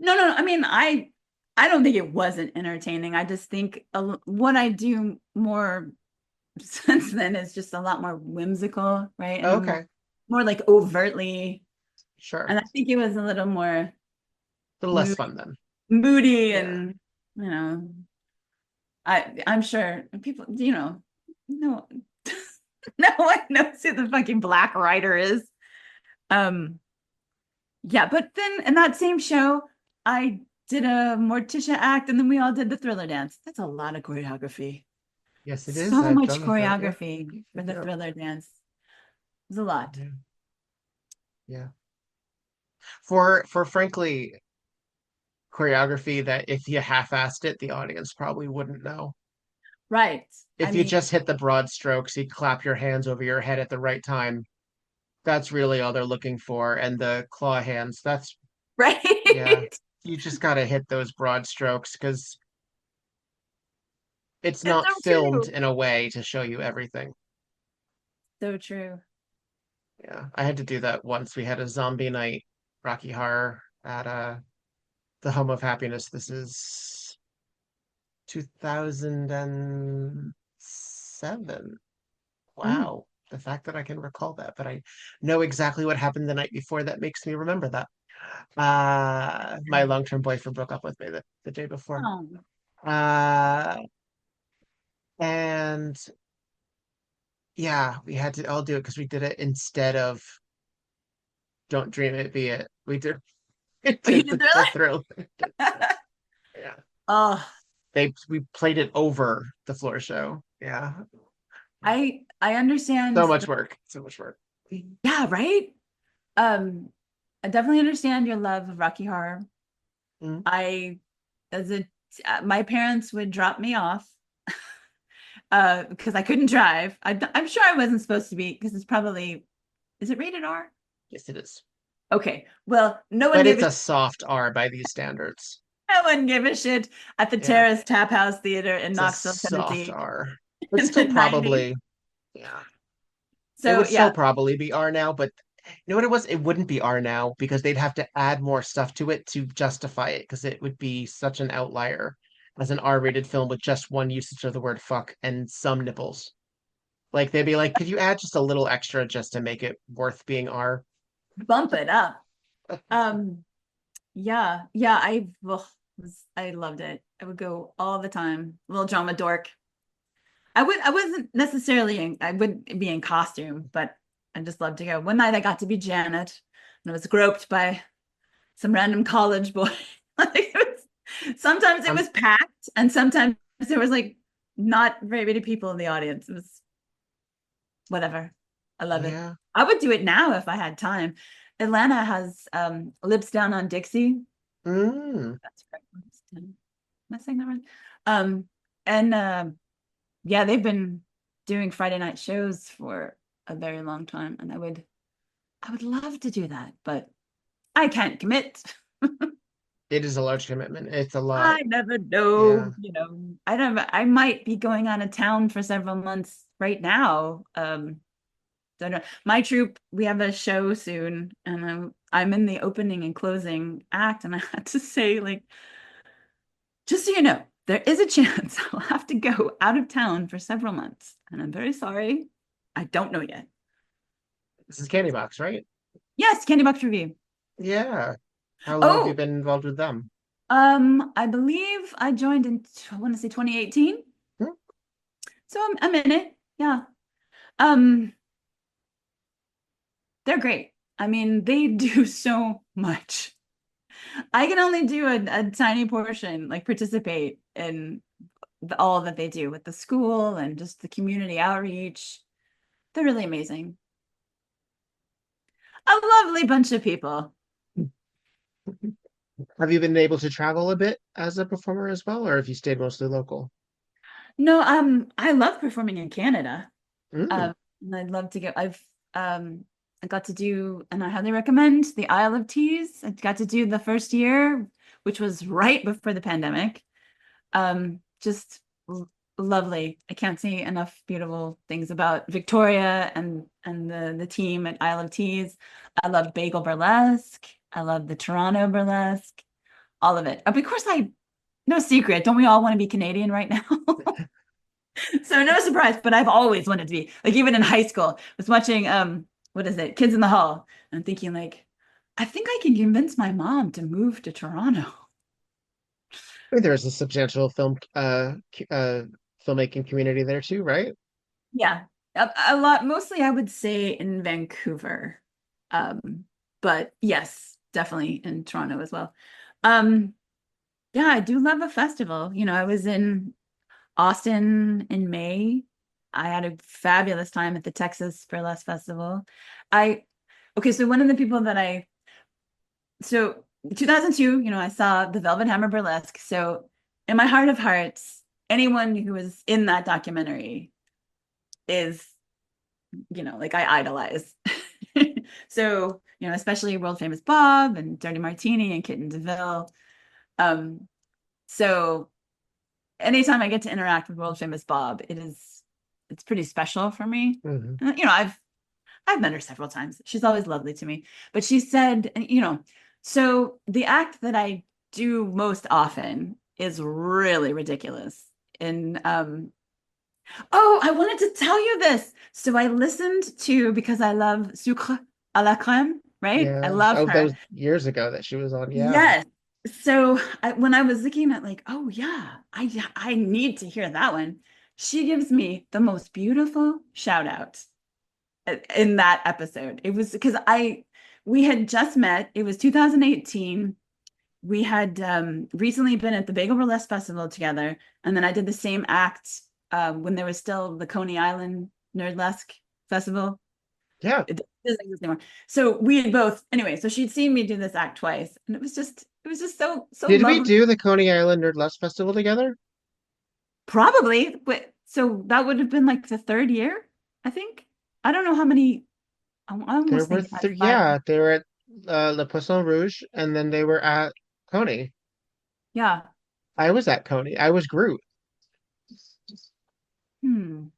No. I mean, I don't think it wasn't entertaining. I just think what I do more since then is just a lot more whimsical, right? And Okay, more like overtly. sure. And I think it was a little more A little less fun then. moody, Yeah. and I'm sure people, no, no one knows who the fucking Black Rider is. Yeah, but then in that same show, I did a Morticia act, and then we all did the Thriller dance. That's a lot of choreography. Yes, it is. So I've much done the Thriller. Yeah. choreography for the Yeah. Thriller dance. It's a lot. Yeah. Yeah. For frankly, choreography that if you half-assed it, the audience probably wouldn't know. Right. I If you mean, just hit the broad strokes, you clap your hands over your head at the right time. That's really all they're looking for. And the claw hands, that's, yeah, right. you just got to hit those broad strokes because it's It's not so filmed true. in a way to show you everything. So true. Yeah, I had to do that once. We had a zombie night, Rocky Horror, at the Home of Happiness. This is 2007. Mm. Wow. The fact that I can recall that, but I know exactly what happened the night before that makes me remember that. My long-term boyfriend broke up with me the day before. Oh, Uh, and yeah, we had to all do it because we did it instead of Don't Dream It, Be It. We oh, you did did the Thriller? thrill. Yeah. Oh, We played it over the floor show. Yeah. I understand. So much work. So much work. Yeah, right. I definitely understand your love of Rocky Horror. Mm. I, as a, my parents would drop me off because I couldn't drive. I'm sure I wasn't supposed to be, because it's probably, is it rated R? Yes, it is. Okay. Well, no one But gave it's a a soft R by these standards. no one gave a shit at the Yeah. Terrace Tap House Theater in It's a Knoxville, soft Tennessee R. But in the still 90s. probably, yeah. It So would still yeah, probably be R now, but you know what it was? It wouldn't be R now because they'd have to add more stuff to it to justify it because it would be such an outlier as an R-rated film with just one usage of the word fuck and some nipples. Like they'd be like, could you add just a little extra just to make it worth being R? bump it up. Yeah, I loved it. I would go all the time. Little drama dork. I wasn't necessarily I wouldn't be in costume, but I just loved to go. One night I got to be Janet, and I was groped by some random college boy. Sometimes it Um, was packed, and sometimes there was like not very many people in the audience. It was whatever. I love it. yeah. I would do it now if I had time. Atlanta has Lips Down on Dixie. Mm. That's right. Am I saying that right? And yeah, they've been doing Friday night shows for a very long time, and I would love to do that, but I can't commit. It is a large commitment. It's a lot. I never Yeah. know, I might be going out of town for several months right now. Don't know. My troupe, we have a show soon, and I'm in the opening and closing act, and I had to say, like, just so you know, there is a chance I'll have to go out of town for several months, and I'm very sorry. I don't know yet. This is Candy Box, right? Yes, Candy Box Review. Yeah. How long have you Oh, been involved with them? I believe I joined in, I want to say 2018. Hmm. So I'm in it. Yeah. Um, they're great. I mean, they do so much. I can only do a tiny portion, like participate in all that they do with the school and just the community outreach. They're really amazing. A lovely bunch of people. Have you been able to travel a bit as a performer as well, or have you stayed mostly local? No, I love performing in Canada. Mm. And I'd love to go. I got to do, and I highly recommend the Isle of Teas. I got to do the first year, which was right before the pandemic. Just lovely. I can't say enough beautiful things about Victoria and the team at Isle of Teas. I love Bagel Burlesque. I love the Toronto Burlesque. All of it. Of course, no secret. Don't we all want to be Canadian right now? So no surprise, but I've always wanted to be like, even in high school, I was watching what is it, Kids in the Hall, and I'm thinking like, I think I can convince my mom to move to Toronto. I mean, there's a substantial filmmaking community there too, right? Yeah, a lot, mostly I would say in Vancouver. But yes, definitely in Toronto as well. Um, yeah, I do love a festival. I was in Austin in May. I had a fabulous time at the Texas Burlesque Festival. I okay, so one of the people that so 2002, I saw the Velvet Hammer Burlesque. So in my heart of hearts, anyone who was in that documentary is, like I idolize. So, especially World Famous Bob and Dirty Martini and Kitten DeVille. So anytime I get to interact with World Famous Bob, it's pretty special for me. Hmm. I've met her several times. She's always lovely to me. But she said, so the act that I do most often is really ridiculous. And oh, I wanted to tell you this. So I listened to, because I love Sucre à la crème, right? I Yeah. love Oh, that her. was years ago that she was on. Yeah. Yes. So when I was looking at like, oh yeah, I need to hear that one. She gives me the most beautiful shout out in that episode. It was because we had just met. It was 2018. We had recently been at the Bagel Burlesque Festival together, and then I did the same act when there was still the Coney Island Nerdlesque Festival. Yeah. It doesn't exist anymore. So we had both anyway. So she'd seen me do this act twice, and it was just so Did we lovely. do the Coney Island Nerdlust Festival together? Probably, but so that would have been like the third year, I think. I don't know how many. I There almost were think I had th five. Yeah, they were at Le Poisson Rouge, and then they were at Coney. Yeah. I was at Coney. I was Groot, Hmm.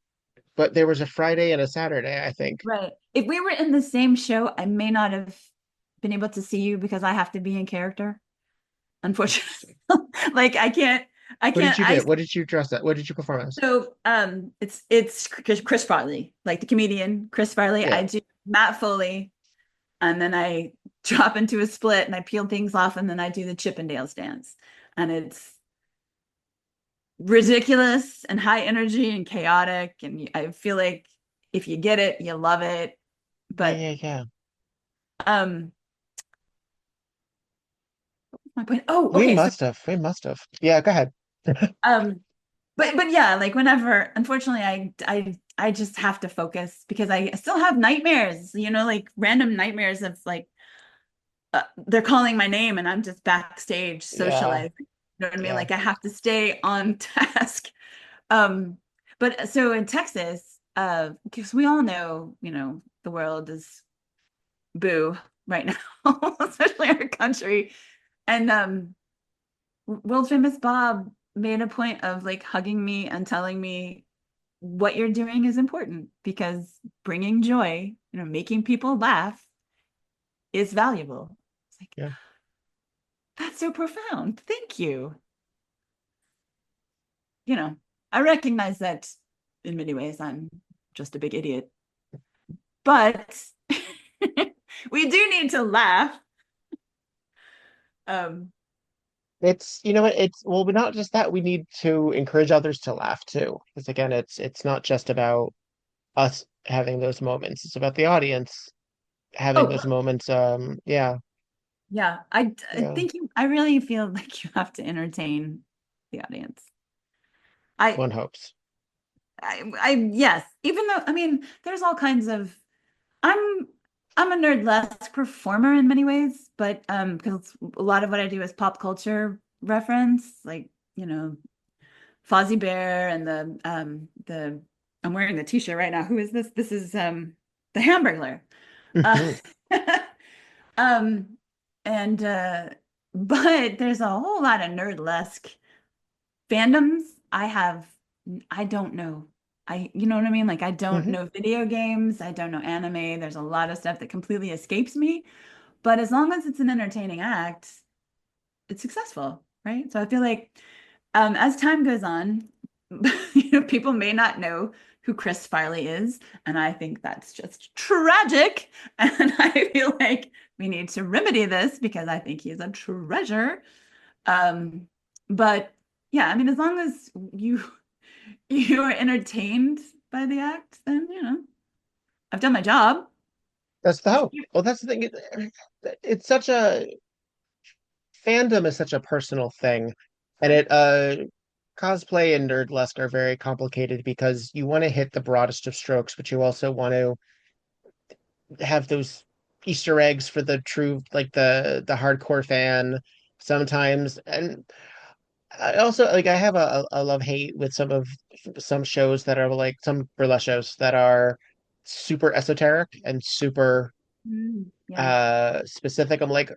but there was a Friday and a Saturday, I think. Right. If we were in the same show, I may not have been able to see you because I have to be in character, unfortunately. Like I What did can't you I do? What did you dress at? What did you perform as? so it's Chris Farley, like the comedian Chris Farley. Yeah. I do Matt Foley, and then I drop into a split and I peel things off, and then I do the Chippendales dance. And it's ridiculous and high energy and chaotic. And I feel like if you get it, you love it. Yeah, But yeah, yeah. um my point. Oh, We okay. So must have. We must have. Yeah, go ahead. um but yeah, like whenever, unfortunately, I just have to focus because I still have nightmares, like random nightmares of like they're calling my name and I'm just backstage Yeah, socializing. You know what I mean? yeah. Like I have to stay on task. Um, but so in Texas, because we all know, the world is boo right now, especially our country. And world famous Bob made a point of like hugging me and telling me what you're doing is important because bringing joy, making people laugh is valuable. It's like, Yeah. that's so profound. Thank you. I recognize that in many ways I'm just a big idiot, but we do need to laugh. Um, It's, you know what, it's, well, but not just that, we need to encourage others to laugh too. Because again, it's not just about us having those moments. It's about the audience having oh, those moments. Yeah, yeah, I yeah. think I really feel like you have to entertain the audience. I, One hopes. yes, even though, I mean, there's all kinds of, I'm, I'm a nerd-less performer in many ways, but because a lot of what I do is pop culture reference, like, Fozzie Bear and the I'm wearing the t-shirt right now. Who is this? This is the Hamburglar. Uh, Mhm. um and but there's a whole lot of nerdlesque fandoms. I don't know. You know what I mean? Like I don't Mhm. know video games, I don't know anime. There's a lot of stuff that completely escapes me. But as long as it's an entertaining act, it's successful, right? So I feel like as time goes on, people may not know who Chris Farley is, and I think that's just tragic. And I feel like we need to remedy this because I think he's a treasure. Um, but yeah, I mean, as long as you are entertained by the act, then I've done my job. That's the hope. Well, that's the thing. It's such a fandom is such a personal thing, and it cosplay and nerdlesque are very complicated because you want to hit the broadest of strokes, but you also want to have those Easter eggs for the true, like the hardcore fan sometimes. And I also like I have a love hate with some shows that are like some burlesque shows that are super esoteric and super Yeah. specific. I'm like,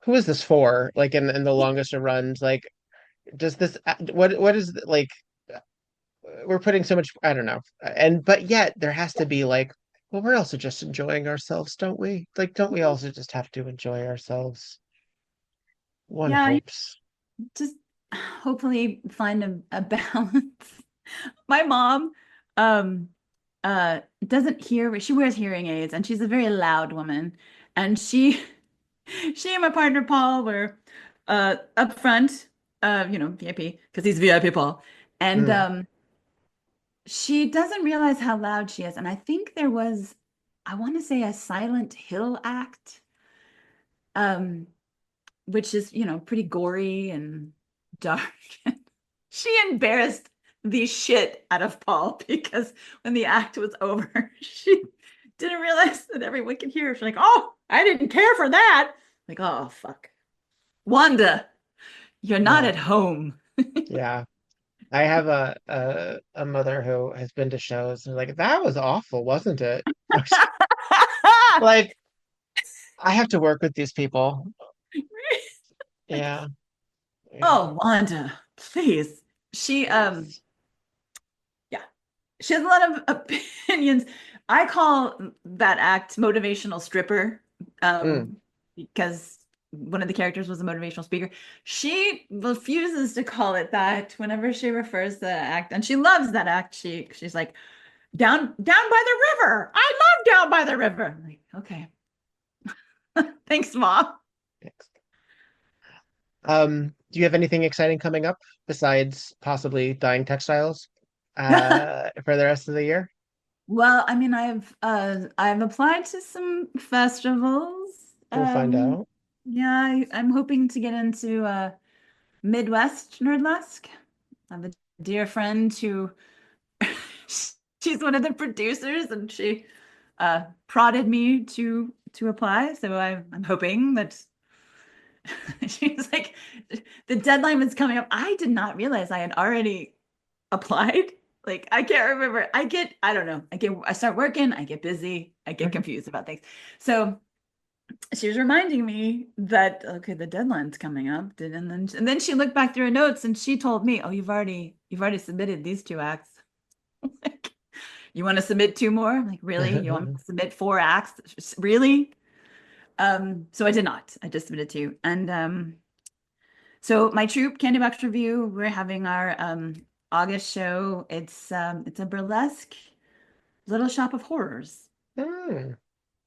who is this for? Like in the longest of runs, like does this what is like we're putting so much I don't know. And but yet there has to be like, well, we're also just enjoying ourselves, don't we? Like, don't we also just have to enjoy ourselves? One Yeah, you hopes. just hopefully find a balance. My mom um doesn't hear, she wears hearing aids and she's a very loud woman. And she and my partner Paul were up front, VIP, because he's VIP Paul. And Mm. she doesn't realize how loud she is. And I think there was, I want to say, a Silent Hill act, um, which is, pretty gory and dark. She embarrassed the shit out of Paul because when the act was over, she didn't realize that everyone could hear. She's like, "Oh, I didn't care for that." Like, oh, fuck. Wanda, you're not No. at home. Yeah. I have a mother who has been to shows and like that was awful, wasn't it? Like I have to work with these people. Like, Yeah. Yeah. oh, Wanda, please. She, Yes. yeah, she has a lot of opinions. I call that act motivational stripper, Mm. because one of the characters was a motivational speaker. She refuses to call it that whenever she refers to the act, and she loves that act. She's like, down by the river. I love down by the river. I'm like, okay. Thanks, Mom. Thanks. Do you have anything exciting coming up besides possibly dyeing textiles for the rest of the year? Well, I mean, I've applied to some festivals. We'll find out. Yeah, I'm hoping to get into Midwest Nerdlusk. I have a dear friend who she's one of the producers, and she prodded me to apply. So I'm hoping that she's like, the deadline was coming up. I did not realize I had already applied. Like, I can't remember. I don't know. I start working, I get busy, I get Mhm. confused about things. So she was reminding me that, okay, the deadline's coming up. And then she looked back through her notes and she told me, oh, you've already submitted these two acts. Like, you want to submit two more? I'm like, really? You want me to submit four acts? Really? So I did not. I just submitted two. And so my troupe, Candy Box Review, we're having our August show. It's a burlesque little shop of horrors, Hmm.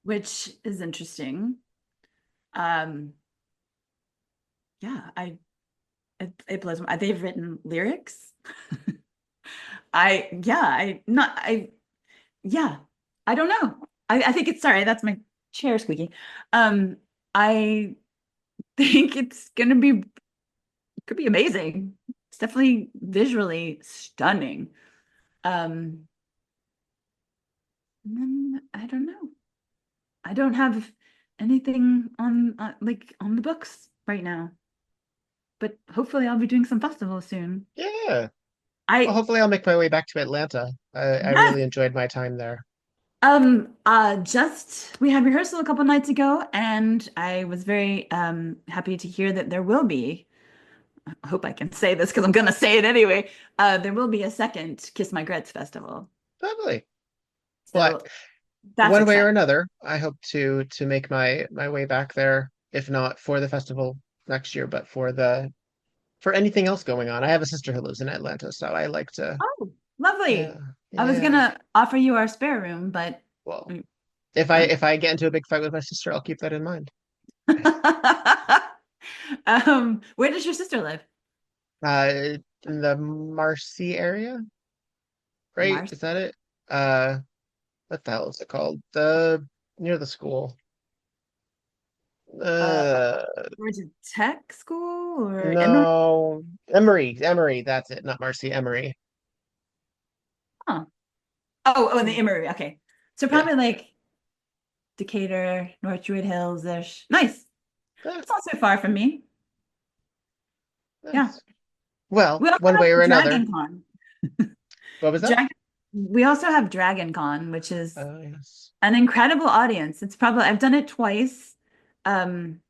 which is interesting. Um, yeah, it blows my, they've written lyrics. I yeah, I not I yeah, I don't know. I think it's sorry, that's my chair squeaking. I think it's gonna be could be amazing. It's definitely visually stunning. Um, and then I don't know. I don't have anything on like on the books right now, but hopefully I'll be doing some festivals soon. Yeah. Well, I hopefully I'll make my way back to Atlanta. I Yes. really enjoyed my time there. Just we had rehearsal a couple nights ago, and I was very happy to hear that there will be. I hope I can say this because I'm gonna say it anyway. There will be a second Kiss My Grits festival. Lovely. Well, So that's one way or exciting. another, I hope to make my way back there, if not for the festival next year, but for for anything else going on. I have a sister who lives in Atlanta, so I like to. Oh, Yeah, lovely. I was yeah. gonna offer you our spare room, but Well, mm, um, if I get into a big fight with my sister, I'll keep that in mind. where does your sister live? In the Marcy area, right? Mars. Is that it? Uh, what the hell is it called? The near the school. Uh, Uh, Georgia Tech School or Emory? no, Emory. That's it. Not Marcy, Emory. Huh. Oh, in the Emory. Okay. So Yeah. probably like Decatur, North Druid Hills-ish. Nice. Ah, It's not so far from me. Yeah. nice. Well, We also one way or have another. Dragon Con. What was that? Dragon, we also have Dragon Con, which is Oh, yes. an incredible audience. It's probably I've done it twice. Um,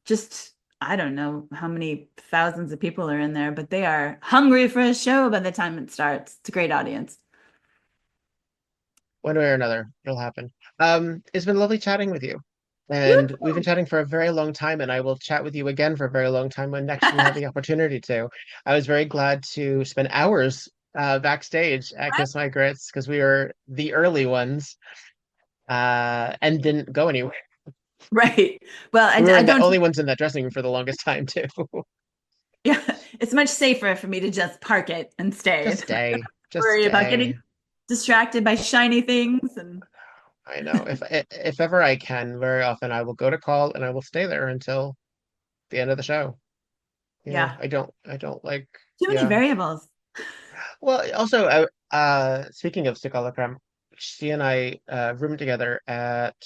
just I don't know how many thousands of people are in there, but they are hungry for a show by the time it starts. It's a great audience. One way or another, it'll happen. It's been lovely chatting with you. You And we've been chatting for a very long time, and I will chat with you again for a very long time when next we have the opportunity to. I was very glad to spend hours backstage at Kiss My Grits because we were the early ones and didn't go anywhere. right. Well, We were I in the don't. only ones in that dressing room for the longest time too. Yeah, it's much safer for me to just park it and stay. Just stay, just Worry about stay. getting distracted by shiny things and I know. If ever I can, very often I will go to call and I will stay there until the end of the show. yeah, I don't like, too many yeah. variables. Well, also, speaking of Stick she and I roomed together at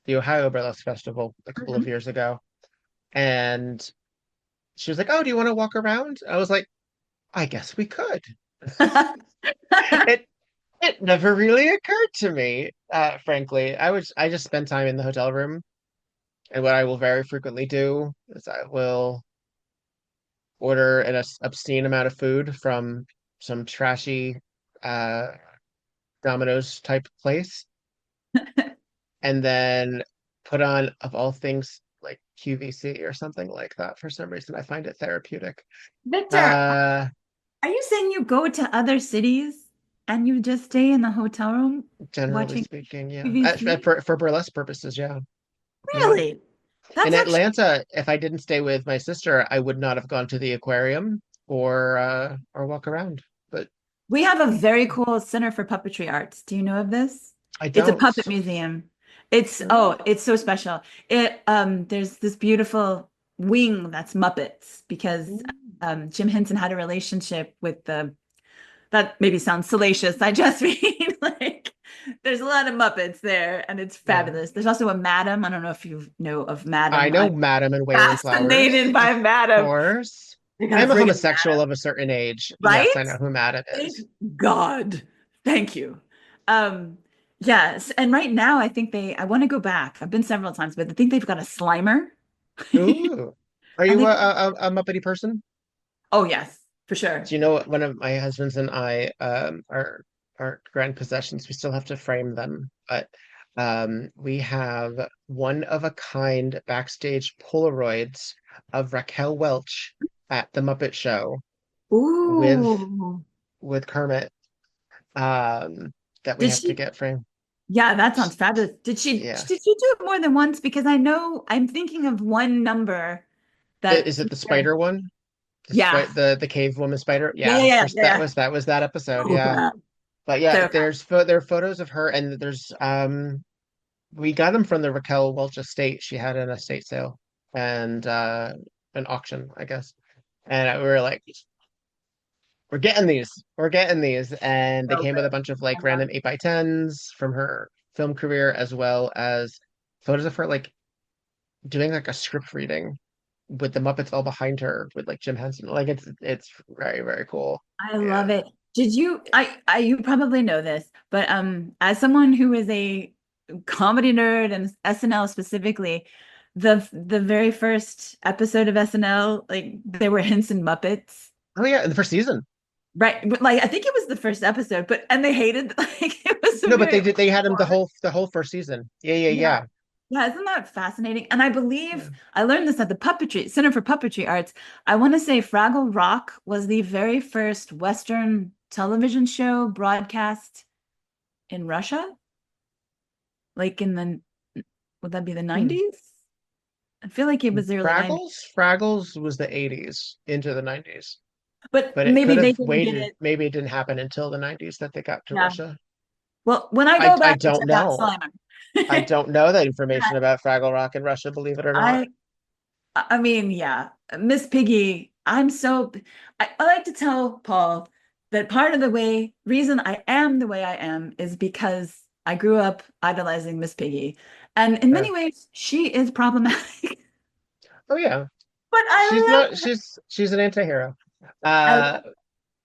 the Ohio Burlesque Festival a couple of Mhm. years ago, and she was like, "Oh, do you want to walk around?" I was like, "I guess we could." It it never really occurred to me, frankly. I just spend time in the hotel room, and what I will very frequently do is I will order an obscene amount of food from some trashy uh Domino's type place, and then put on, of all things, like QVC or something like that. For some reason, I find it therapeutic. Victor, Uh, are you saying you go to other cities and you just stay in the hotel room Generally watching speaking, yeah. QVC? For burlesque purposes, yeah. Yeah. Really? In That's actually, Atlanta, if I didn't stay with my sister, I would not have gone to the aquarium or walk around. But we have a very cool Center for Puppetry Arts. Do you know of this? I It's a don't. puppet museum. It's so special. There's this beautiful wing that's Muppets because Jim Henson had a relationship with that maybe sounds salacious. I just mean like there's a lot of Muppets there and it's Yeah. fabulous. There's also a Madam. I don't know if you know of I Madam. know I'm Madam and Wayland Flowers, fascinated by of Madam. course. They got a I'm a friggin' homosexual Madam, of a certain age. Yes, right? I know who Madam Thank is. God. Thank you. Um, yes, and right now I want to go back. I've been several times, but I think they've got a Slimer. Ooh. Are And you they a Muppety person? Oh yes, for Do sure. you know what one of my husbands and I are grand possessions? We still have to frame them, but we have one of a kind backstage Polaroids of Raquel Welch at the Muppet Show with Ooh. Kermit that we Did have to she? get framed. Yeah, that sounds fabulous. Yeah. Did she do it more than once? Because I know I'm thinking of one number Is that it the spider one? yeah. The cave woman spider? Yeah, Yeah, yeah, yeah, yeah, yeah. that was that episode. Oh, Yeah. crap. But yeah, So fab. there are photos of her, and there's we got them from the Raquel Welch estate. She had an estate sale and an auction, I guess. And we were like, we're getting these, and they So came with a good. bunch of I like love random 8x10s from her film career, as well as photos of her like doing like a script reading with the Muppets all behind her with like Jim Henson. Like it's very, very cool. I Yeah. love it. Did you you probably know this, but as someone who is a comedy nerd and SNL specifically, the very first episode of SNL, like there were hints and Muppets. Oh yeah, in the first season. Right. But like I think it was the first episode, but and they hated like it was a No, but very they had him hard. the whole first season. Yeah, yeah, Yeah. yeah. Yeah, isn't that fascinating? And I Yeah. believe I learned this at the Puppetry Center for Puppetry Arts. I want to say Fraggle Rock was the very first Western television show broadcast in Russia, like in the, would that be the Hmm. 90s? I feel like it was the early 90s, Fraggles was the 80s into the 90s, but but it could maybe they have didn't get waited. it. Maybe it didn't happen until the 90s that they got to Yeah. Russia. Well, when I I go I back don't to that know. Simon, I don't know that information yeah, about Fraggle Rock in Russia, believe it or not. I I mean, yeah, Miss Piggy, I like to tell Paul that part of the reason I am the way I am is because I grew up idolizing Miss Piggy. And in Uh, many ways, she is problematic. oh yeah, But she's I not. love She's an anti-hero. I Uh,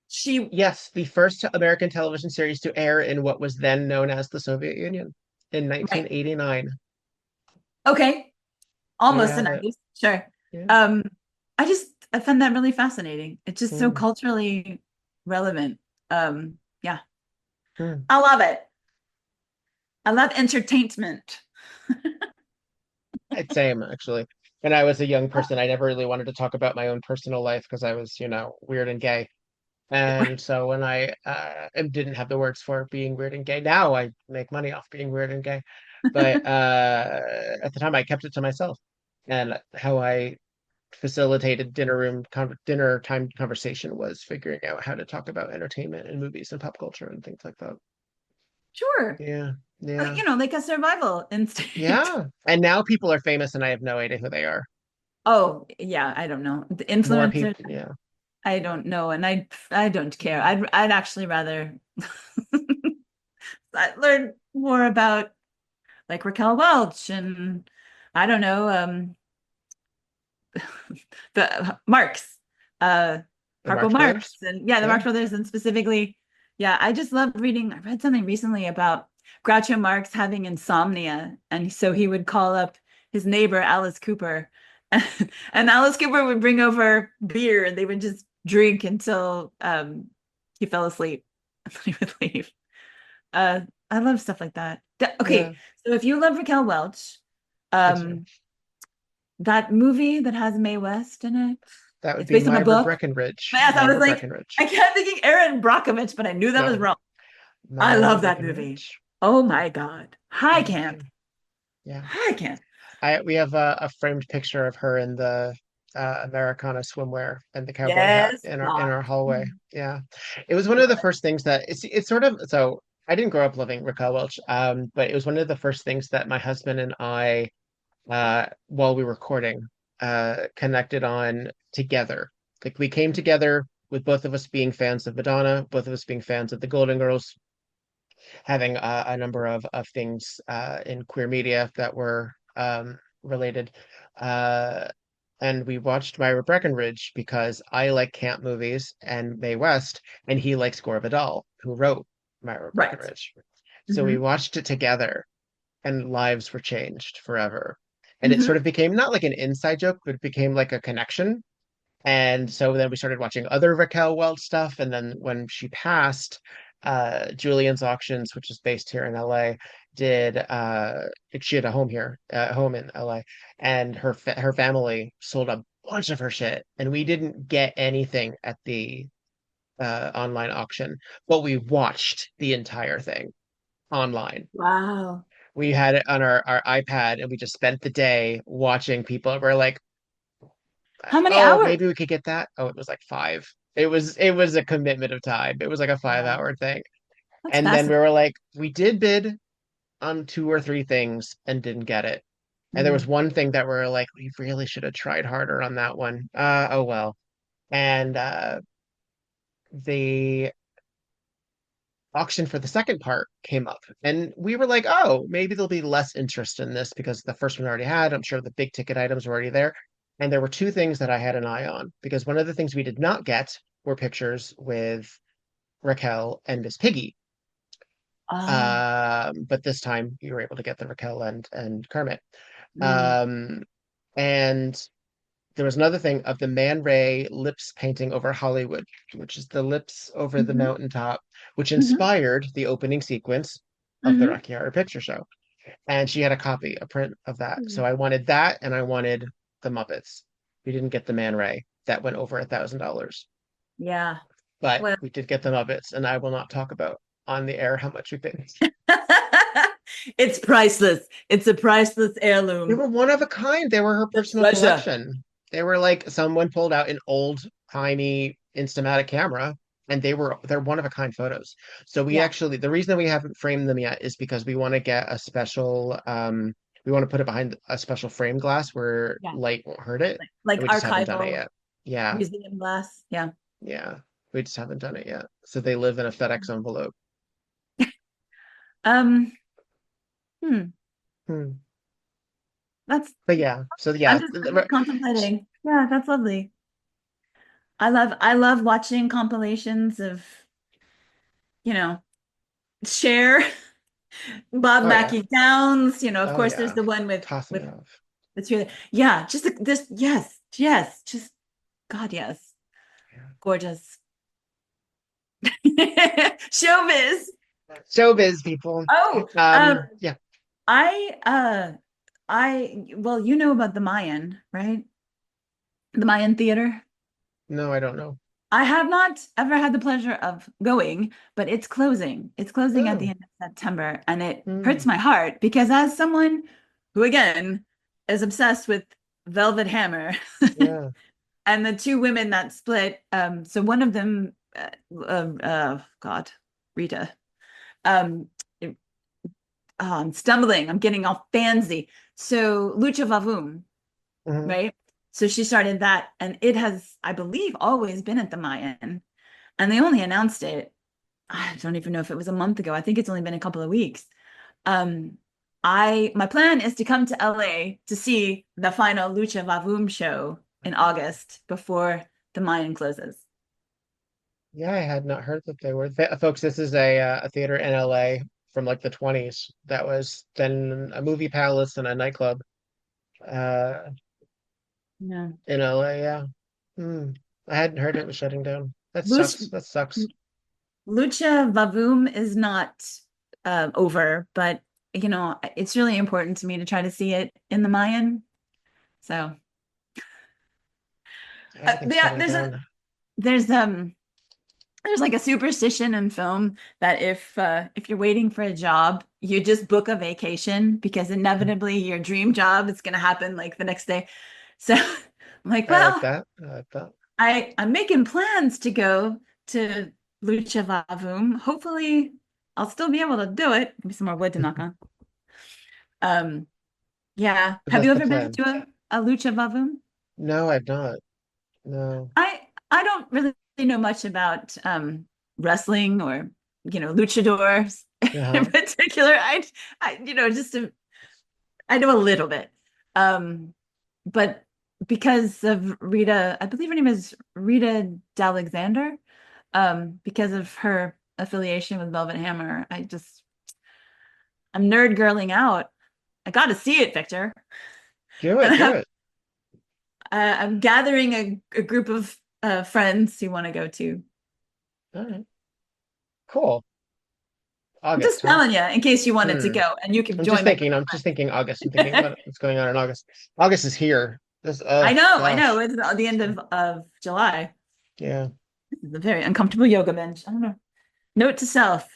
she yes, the first American television series to air in what was then known as the Soviet Union in right. 1989. Okay, We almost the have it. 90s. Sure. Yeah. Um, I find that really fascinating. It's just so Hmm. culturally relevant. Yeah, Hmm. I love it. I love entertainment. Same, actually. When I was a young person, I never really wanted to talk about my own personal life because I was, weird and gay. And so when I didn't have the words for being weird and gay, now I make money off being weird and gay. But at the time, I kept it to myself. And how I facilitated dinner time conversation was figuring out how to talk about entertainment and movies and pop culture and things like that. Sure. Yeah, yeah, Like a survival instinct. yeah. And now people are famous, and I have no idea who they are. Oh, yeah, I don't know. The More influencers, people, yeah. I don't know, and I don't care. I'd actually rather I learn more about like Raquel Welch and I don't know, the Marx, uh The Harpo Marx Marx Brothers. and yeah, the Yeah. Marx Brothers and specifically, yeah, I just love reading. I read something recently about Groucho Marx having insomnia, and so he would call up his neighbor Alice Cooper, and Alice Cooper would bring over beer, and they would just drink until he fell asleep, and then he would leave. Uh, I love stuff like that. Yeah. Okay, so if you love Raquel Welch, I do. um, that movie that has Mae West in it, That would it's be based on a Myra book. Breckenridge. Yes, I was Myra like, Breckenridge. I kept thinking Aaron Brockovich, but I knew that was No, wrong. I Myra love that movie. Breckenridge. Oh my God. High Yeah, camp. yeah. High camp. We have a framed picture of her in the Americana swimwear and the cowboy hat Yes. in God. our hallway. Yeah, it was one of the first things that it's sort of so. I didn't grow up loving Raquel Welch, but it was one of the first things that my husband and I, while we were courting, connected on together. Like we came together with both of us being fans of Madonna, both of us being fans of the Golden Girls, having a number of things in queer media that were related. Uh, and we watched Myra Breckenridge because I like camp movies and Mae West, and he likes Gore Vidal, who wrote Myra Right. Breckenridge. So we Hmm. watched it together, and lives were changed forever. And it Hmm. sort of became not like an inside joke, but it became like a connection. And so then we started watching other Raquel Welch stuff. And then when she passed, Julian's Auctions, which is based here in LA, did she had a home here, home in LA, and her family sold a bunch of her shit, and we didn't get anything at the online auction, but we watched the entire thing online. Wow. We had it on our iPad, and we just spent the day watching people. We're like, How many oh, hours? maybe we could get that. Oh, it was like five. It was a commitment of time. It was like a five Wow. hour thing. That's And then we fascinating. were like, we did bid on two or three things and didn't get it. And there was Mm. one thing that we're like, we really should have tried harder on that one. Oh well. And the auction for the second part came up. And we were like, oh, maybe there'll be less interest in this because the first one already had. I'm sure the big ticket items were already there. And there were two things that I had an eye on because one of the things we did not get were pictures with Raquel and Miss Piggy. Oh. But this time you were able to get the Raquel and Kermit. Mm. Um, and there was another thing of the Man Ray lips painting over Hollywood, which is the lips over the Hmm. mountaintop, which Hmm. inspired the opening sequence of the Hmm. Rocky Horror Picture Show. and she had a print of that. Hmm. So I wanted that, and I wanted the Muppets. We didn't get the Man Ray. That went over $1,000, Yeah. but Well, we did get the Muppets, and I will not talk about on the air how much we paid. it's priceless. It's a priceless They heirloom. were one of a kind. They were her The personal treasure. collection. They were like someone pulled out an old tiny Instamatic camera, and they're one of a kind photos. So we Yeah. actually, the reason that we haven't framed them yet is because we want to get a special we want to put it behind a special frame glass where Yeah. light won't hurt it. Like And we just haven't done it archival yet. Yeah. museum glass. Yeah. Yeah. We just haven't done it yet. So they live in a FedEx envelope. Um, hmm. Hmm. That's But yeah, so I'm yeah, just contemplating. Yeah, that's lovely. I love watching compilations of, you know, Cher, Bob oh yeah. Mackie Downs, of Oh course there's yeah. the one with Tossing it off. it's really yeah, just this yes, just God, yes. Yeah. Gorgeous. Showbiz. Showbiz people. Oh, Yeah. I well, you know about the Mayan, right? The Mayan Theater. No, I don't know. I have not ever had the pleasure of going, but it's closing. It's closing at the Oh. end of September, and it hurts Hmm. my heart because as someone who again is obsessed with Velvet Hammer Yeah. and the two women that split, so one of them, God, Rita, um, oh, I'm stumbling, I'm getting all fancy. So Lucha Vavoom, Hmm. right? So she started that, and it has, I believe, always been at the Mayan. And they only announced it, I don't even know if it was a month ago. I think it's only been a couple of weeks. Um, my plan is to come to LA to see the final Lucha Vavoom show in August before the Mayan closes. Yeah, I had not heard that they were. Folks, this is a theater in LA from like the 20s that was then a movie palace and a nightclub uh Yeah. in LA, yeah. Hmm. I hadn't heard it was shutting down. That Lucha, sucks. That sucks. Lucha Vavoom is not over, but it's really important to me to try to see it in the Mayan. So Everything's yeah, shutting down. there's there's like a superstition in film that if you're waiting for a job, you just book a vacation because inevitably your dream job is going to happen like the next day. So I'm like, I like well, that. I like that. I'm making plans to go to Lucha Vavoom. Hopefully, I'll still be able to do it. Give me some more wood to knock on. Um, yeah. But Have that's you the ever been plan. to a Lucha Vavoom? No, I've not. No. I don't really know much about wrestling or luchadors in Uh-huh. particular. I know a little bit. But because of Rita, I believe her name is Rita D'Alexander, because of her affiliation with Velvet Hammer, I'm nerd girling out. I got to see it, Victor. Do And it, do it. I'm gathering a group of friends who want to go too. All right. Cool. I'm just August, huh? telling you in case you wanted to Hmm. go and you can join my I'm just thinking August. I'm thinking what's going on in August. August is here. This, oh I know. gosh. It's at the end of July. Yeah. This is a very uncomfortable yoga bench. I don't know. Note to self.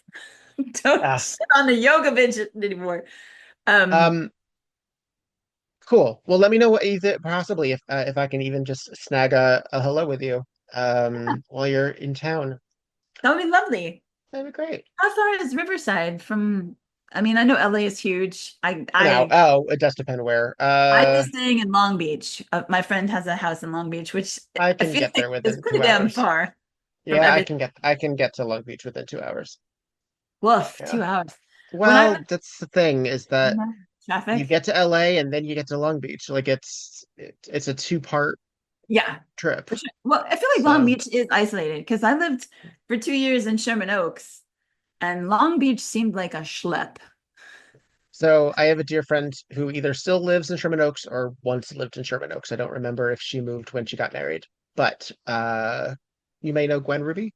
Don't Ah. sit on the yoga bench anymore. Um, Um, cool. Well, let me know what either possibly if I can even just snag a hello with you while you're in town. that would be lovely. That'd be great. How far is Riverside from? I mean, I know LA is huge. Oh, it does depend where. I was staying in Long Beach. My friend has a house in Long Beach, which I I can feel get like there is within pretty two damn hours. far from Yeah, everything. I can get to Long Beach within 2 hours. Woof, Yeah. 2 hours. When I Well, that's the thing is that you traffic. get to LA and then you get to Long Beach. Like it's a two-part Yeah, trip. for sure. Well, I feel like Long So Beach is isolated because I lived for 2 years in Sherman Oaks, and Long Beach seemed like a schlep. so I have a dear friend who either still lives in Sherman Oaks or once lived in Sherman Oaks. I don't remember if she moved when she got married, but you may know Gwen Ruby.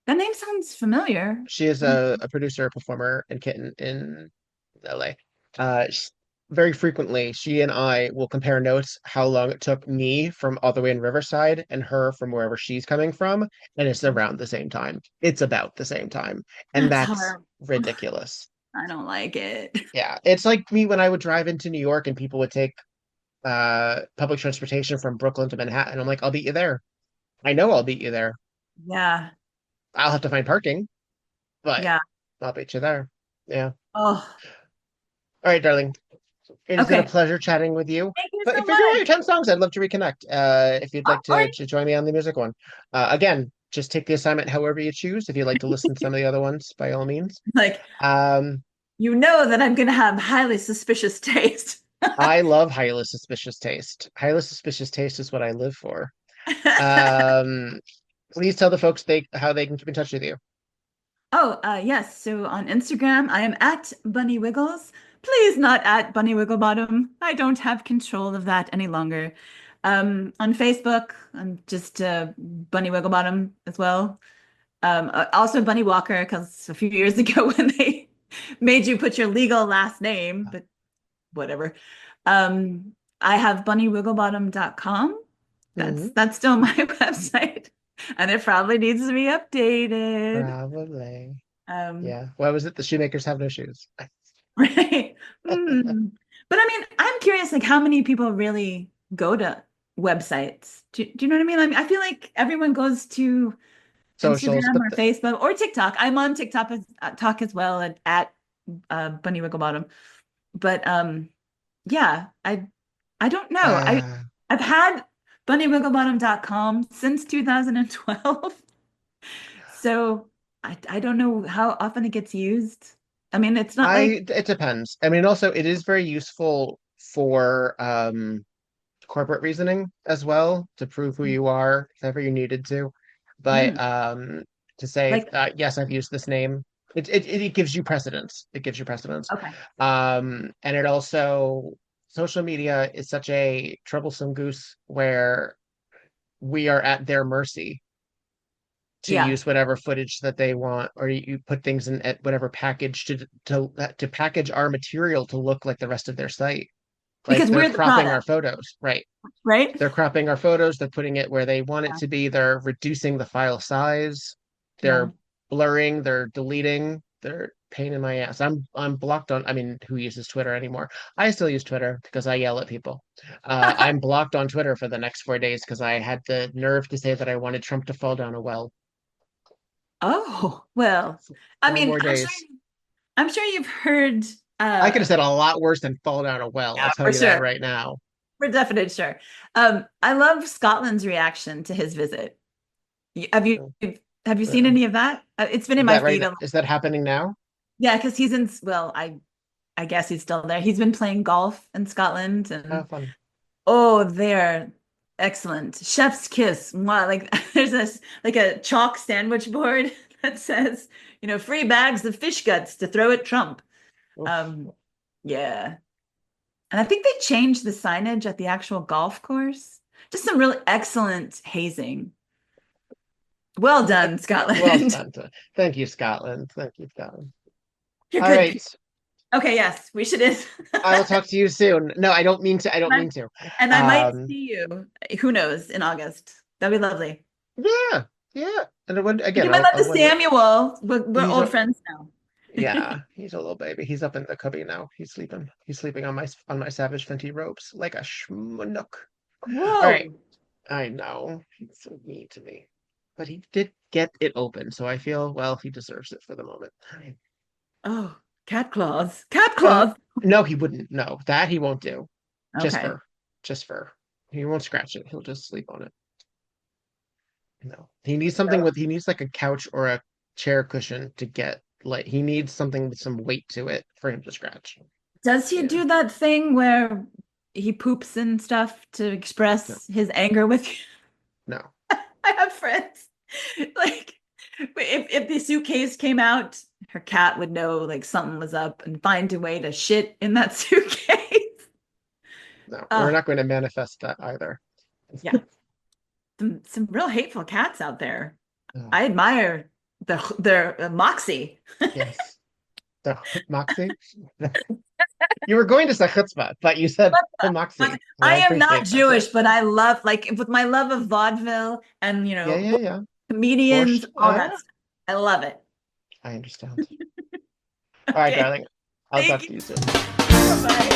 That name sounds familiar. She is a producer, performer, and kitten in LA. Very frequently, she and I will compare notes how long it took me from all the way in Riverside and her from wherever she's coming from, and it's around the same time. It's about the same time, and That's that's horrible. ridiculous. I don't like it. Yeah, it's like me when I would drive into New York and people would take public transportation from Brooklyn to Manhattan. I'm like, I'll beat you there. I know I'll beat you there. Yeah. I'll have to find parking, but Yeah. I'll beat you there. Yeah. Oh, All right, darling. It has been a okay. pleasure chatting with you. Thank you But so if you're doing much. your 10 songs, I'd love to reconnect. If you'd like All right. to join me on the music one. Again, just take the assignment however you choose. If you'd like to listen to some of the other ones, by all means. Like, Um, you know that I'm going to have highly suspicious taste. I love highly suspicious taste. Highly suspicious taste is what I live for. Um, please tell the folks how they can keep in touch with you. Oh, yes. So on Instagram, I am at Bunny Wiggles. Please not at Bunny Wigglebottom. I don't have control of that any longer. On Facebook, I'm just Bunny Wigglebottom as well. Also Bunny Walker, because a few years ago when they made you put your legal last name, but whatever. I have bunnywigglebottom.com. Mhm. That's still my website, and it probably needs to be updated. Probably. Um, Yeah. Why was it the shoemakers have no shoes? right. Hmm. But I mean, I'm curious, like how many people really go to websites? Do you know what I mean? I mean, I feel like everyone goes to Socials, Instagram but or Facebook or TikTok. I'm on TikTok talk as well at Bunny Wigglebottom. But yeah, I don't know. uh, I've had bunnywigglebottom.com since 2012. So I don't know how often it gets used. I mean, it's not like it depends. I mean, also it is very useful for corporate reasoning as well to prove who you are if ever you needed to. But mm, to say, like yes, I've used this name, it gives you precedence. It gives you precedence. okay. And it also social media is such a troublesome goose where we are at their mercy to Yeah. use whatever footage that they want, or you put things in at whatever package to package our material to look like the rest of their site. Like Because they're we're the cropping our product, photos, right? right? They're cropping our photos, they're putting it where they want it Yeah. to be, they're reducing the file size, Yeah. they're blurring, they're deleting, they're pain in my ass. I'm blocked on, I mean, who uses Twitter anymore? I still use Twitter because I yell at people. I'm blocked on Twitter for the next 4 days because I had the nerve to say that I wanted Trump to fall down a well. Oh, well, I Four mean, more days. I'm sure you've heard I could have said a lot worse than fall down a well. I'll yeah, tell for you that sure. right now. For definite sure. I love Scotland's reaction to his visit. Have you have you seen Uh, any of that? It's been in Is my that right? feed. Is that happening now? Yeah, because he's in, well, I guess he's still there. He's been playing golf in Scotland Oh, and fun. oh, they're excellent. Chef's kiss. Mwah. Like there's this like a chalk sandwich board that says, free bags of fish guts to throw at Trump. Oof. Um, yeah. And I think they changed the signage at the actual golf course. Just some really excellent hazing. Well done, Well Scotland. done. Thank you, Scotland. Thank you, Scotland. You're All good. right. Okay, yes, we should end. I will talk to you soon. No, I don't mean to. I don't mean to. And I might Um, see you, who knows, in August. That'd be lovely. yeah, yeah. And it would You again. might love I'll to when Samuel. We're he's old a friends now. yeah. He's a little baby. He's up in the cubby now. He's sleeping. He's sleeping on my Savage Fenty robes like a schmook. All right. Whoa. I know he's so mean to me, but he did get it open, so I feel well he deserves it for the moment. Oh, cat claws. Cat Uh, claws. no, he wouldn't. No, that he won't do. Just Okay. fur. Just fur. He won't scratch it. He'll just sleep on it. No. He needs something with he needs like a couch or a chair cushion to get like he needs something with some weight to it for him to scratch. Does he Yeah. do that thing where he poops and stuff to No. express his anger with you? No. I have friends. Like, if the suitcase came out, her cat would know like something was up and find a way to shit in that suitcase. No. We're Oh, not going to manifest that either. yeah. Some real hateful cats out there. Oh, I admire their moxie. yes. The Moxie? You were going to say chutzpah, but you said Moxie. Like, I am not appreciate that. Jewish, but I love, like, with my love of vaudeville and, Yeah. comedians, Borscht, all that stuff. I love it. I understand. All right, Okay. darling. I'll Thank talk you. to you soon. Bye-bye.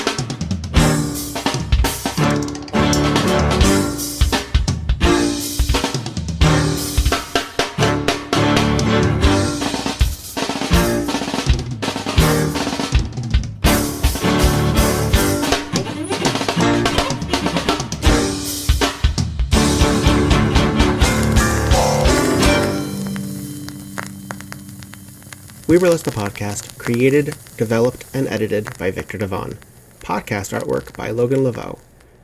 We Were Less the Podcast, created, developed, and edited by Viktor Devonne. Podcast artwork by Logan Laveau.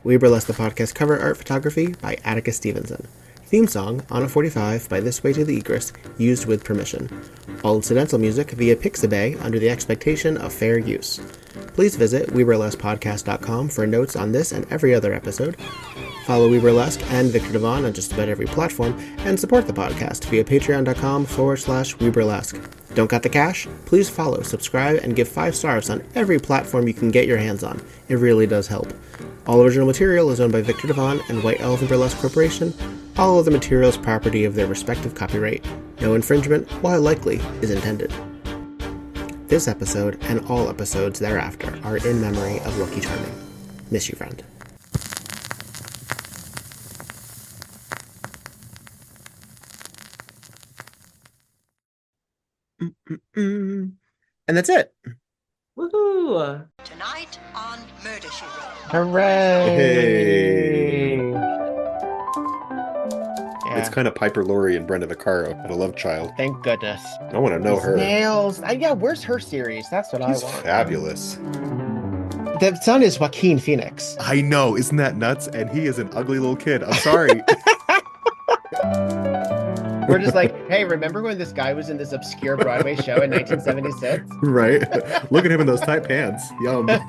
We Were Less the Podcast cover art photography by Atticus Stevenson. Theme song, On a 45 by This Way to the Egress, used with permission. All incidental music via Pixabay under the expectation of fair use. Please visit WeWereLessPodcast.com for notes on this and every other episode. Follow We Burlesque and Viktor Devonne on just about every platform, and support the podcast via patreon.com/We Burlesque. Don't got the cash? Please follow, subscribe, and give 5 stars on every platform you can get your hands on. It really does help. All original material is owned by Viktor Devonne and White Elephant Burlesque Corporation. All other materials property of their respective copyright. No infringement, while likely, is intended. This episode, and all episodes thereafter, are in memory of Lucky Charming. Miss you, friend. And that's it. Woohoo! Tonight on Murder, She Wrote. Hooray! Hey. Yeah, It's kind of Piper Laurie and Brenda Vaccaro at A Love Child. thank goodness. I want to know These her. nails. Yeah, where's her series? That's what She's I want. fabulous. The son is Joaquin Phoenix. I know, isn't that nuts? And he is an ugly little kid. I'm sorry. We're just like, hey, remember when this guy was in this obscure Broadway show in 1976? Right? Look at him in those tight pants. Yum. Well,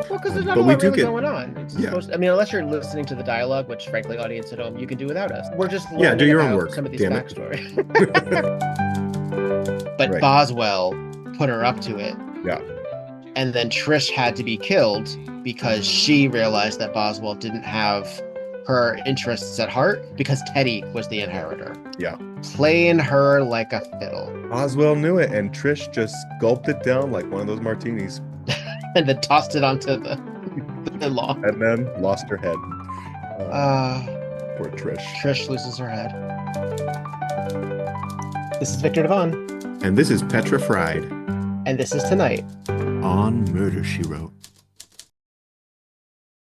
because there's not But a we lot do really get- going on. It's Yeah. supposed I mean, unless you're listening to the dialogue, which frankly, audience at home, you can do without us. We're just Yeah, do learning your own about work, some of these damn it. backstory. But Right. Boswell put her up to it. Yeah. And then Trish had to be killed because she realized that Boswell didn't have her interests at heart because Teddy was the inheritor. Yeah. Playing her like a fiddle. Oswald knew it, and Trish just gulped it down like one of those martinis, And then tossed it onto the lawn. and then lost her head. Poor Trish. Trish loses her head. This is Viktor Devonne, And this is Petra Fried and this is Tonight on Murder, She Wrote.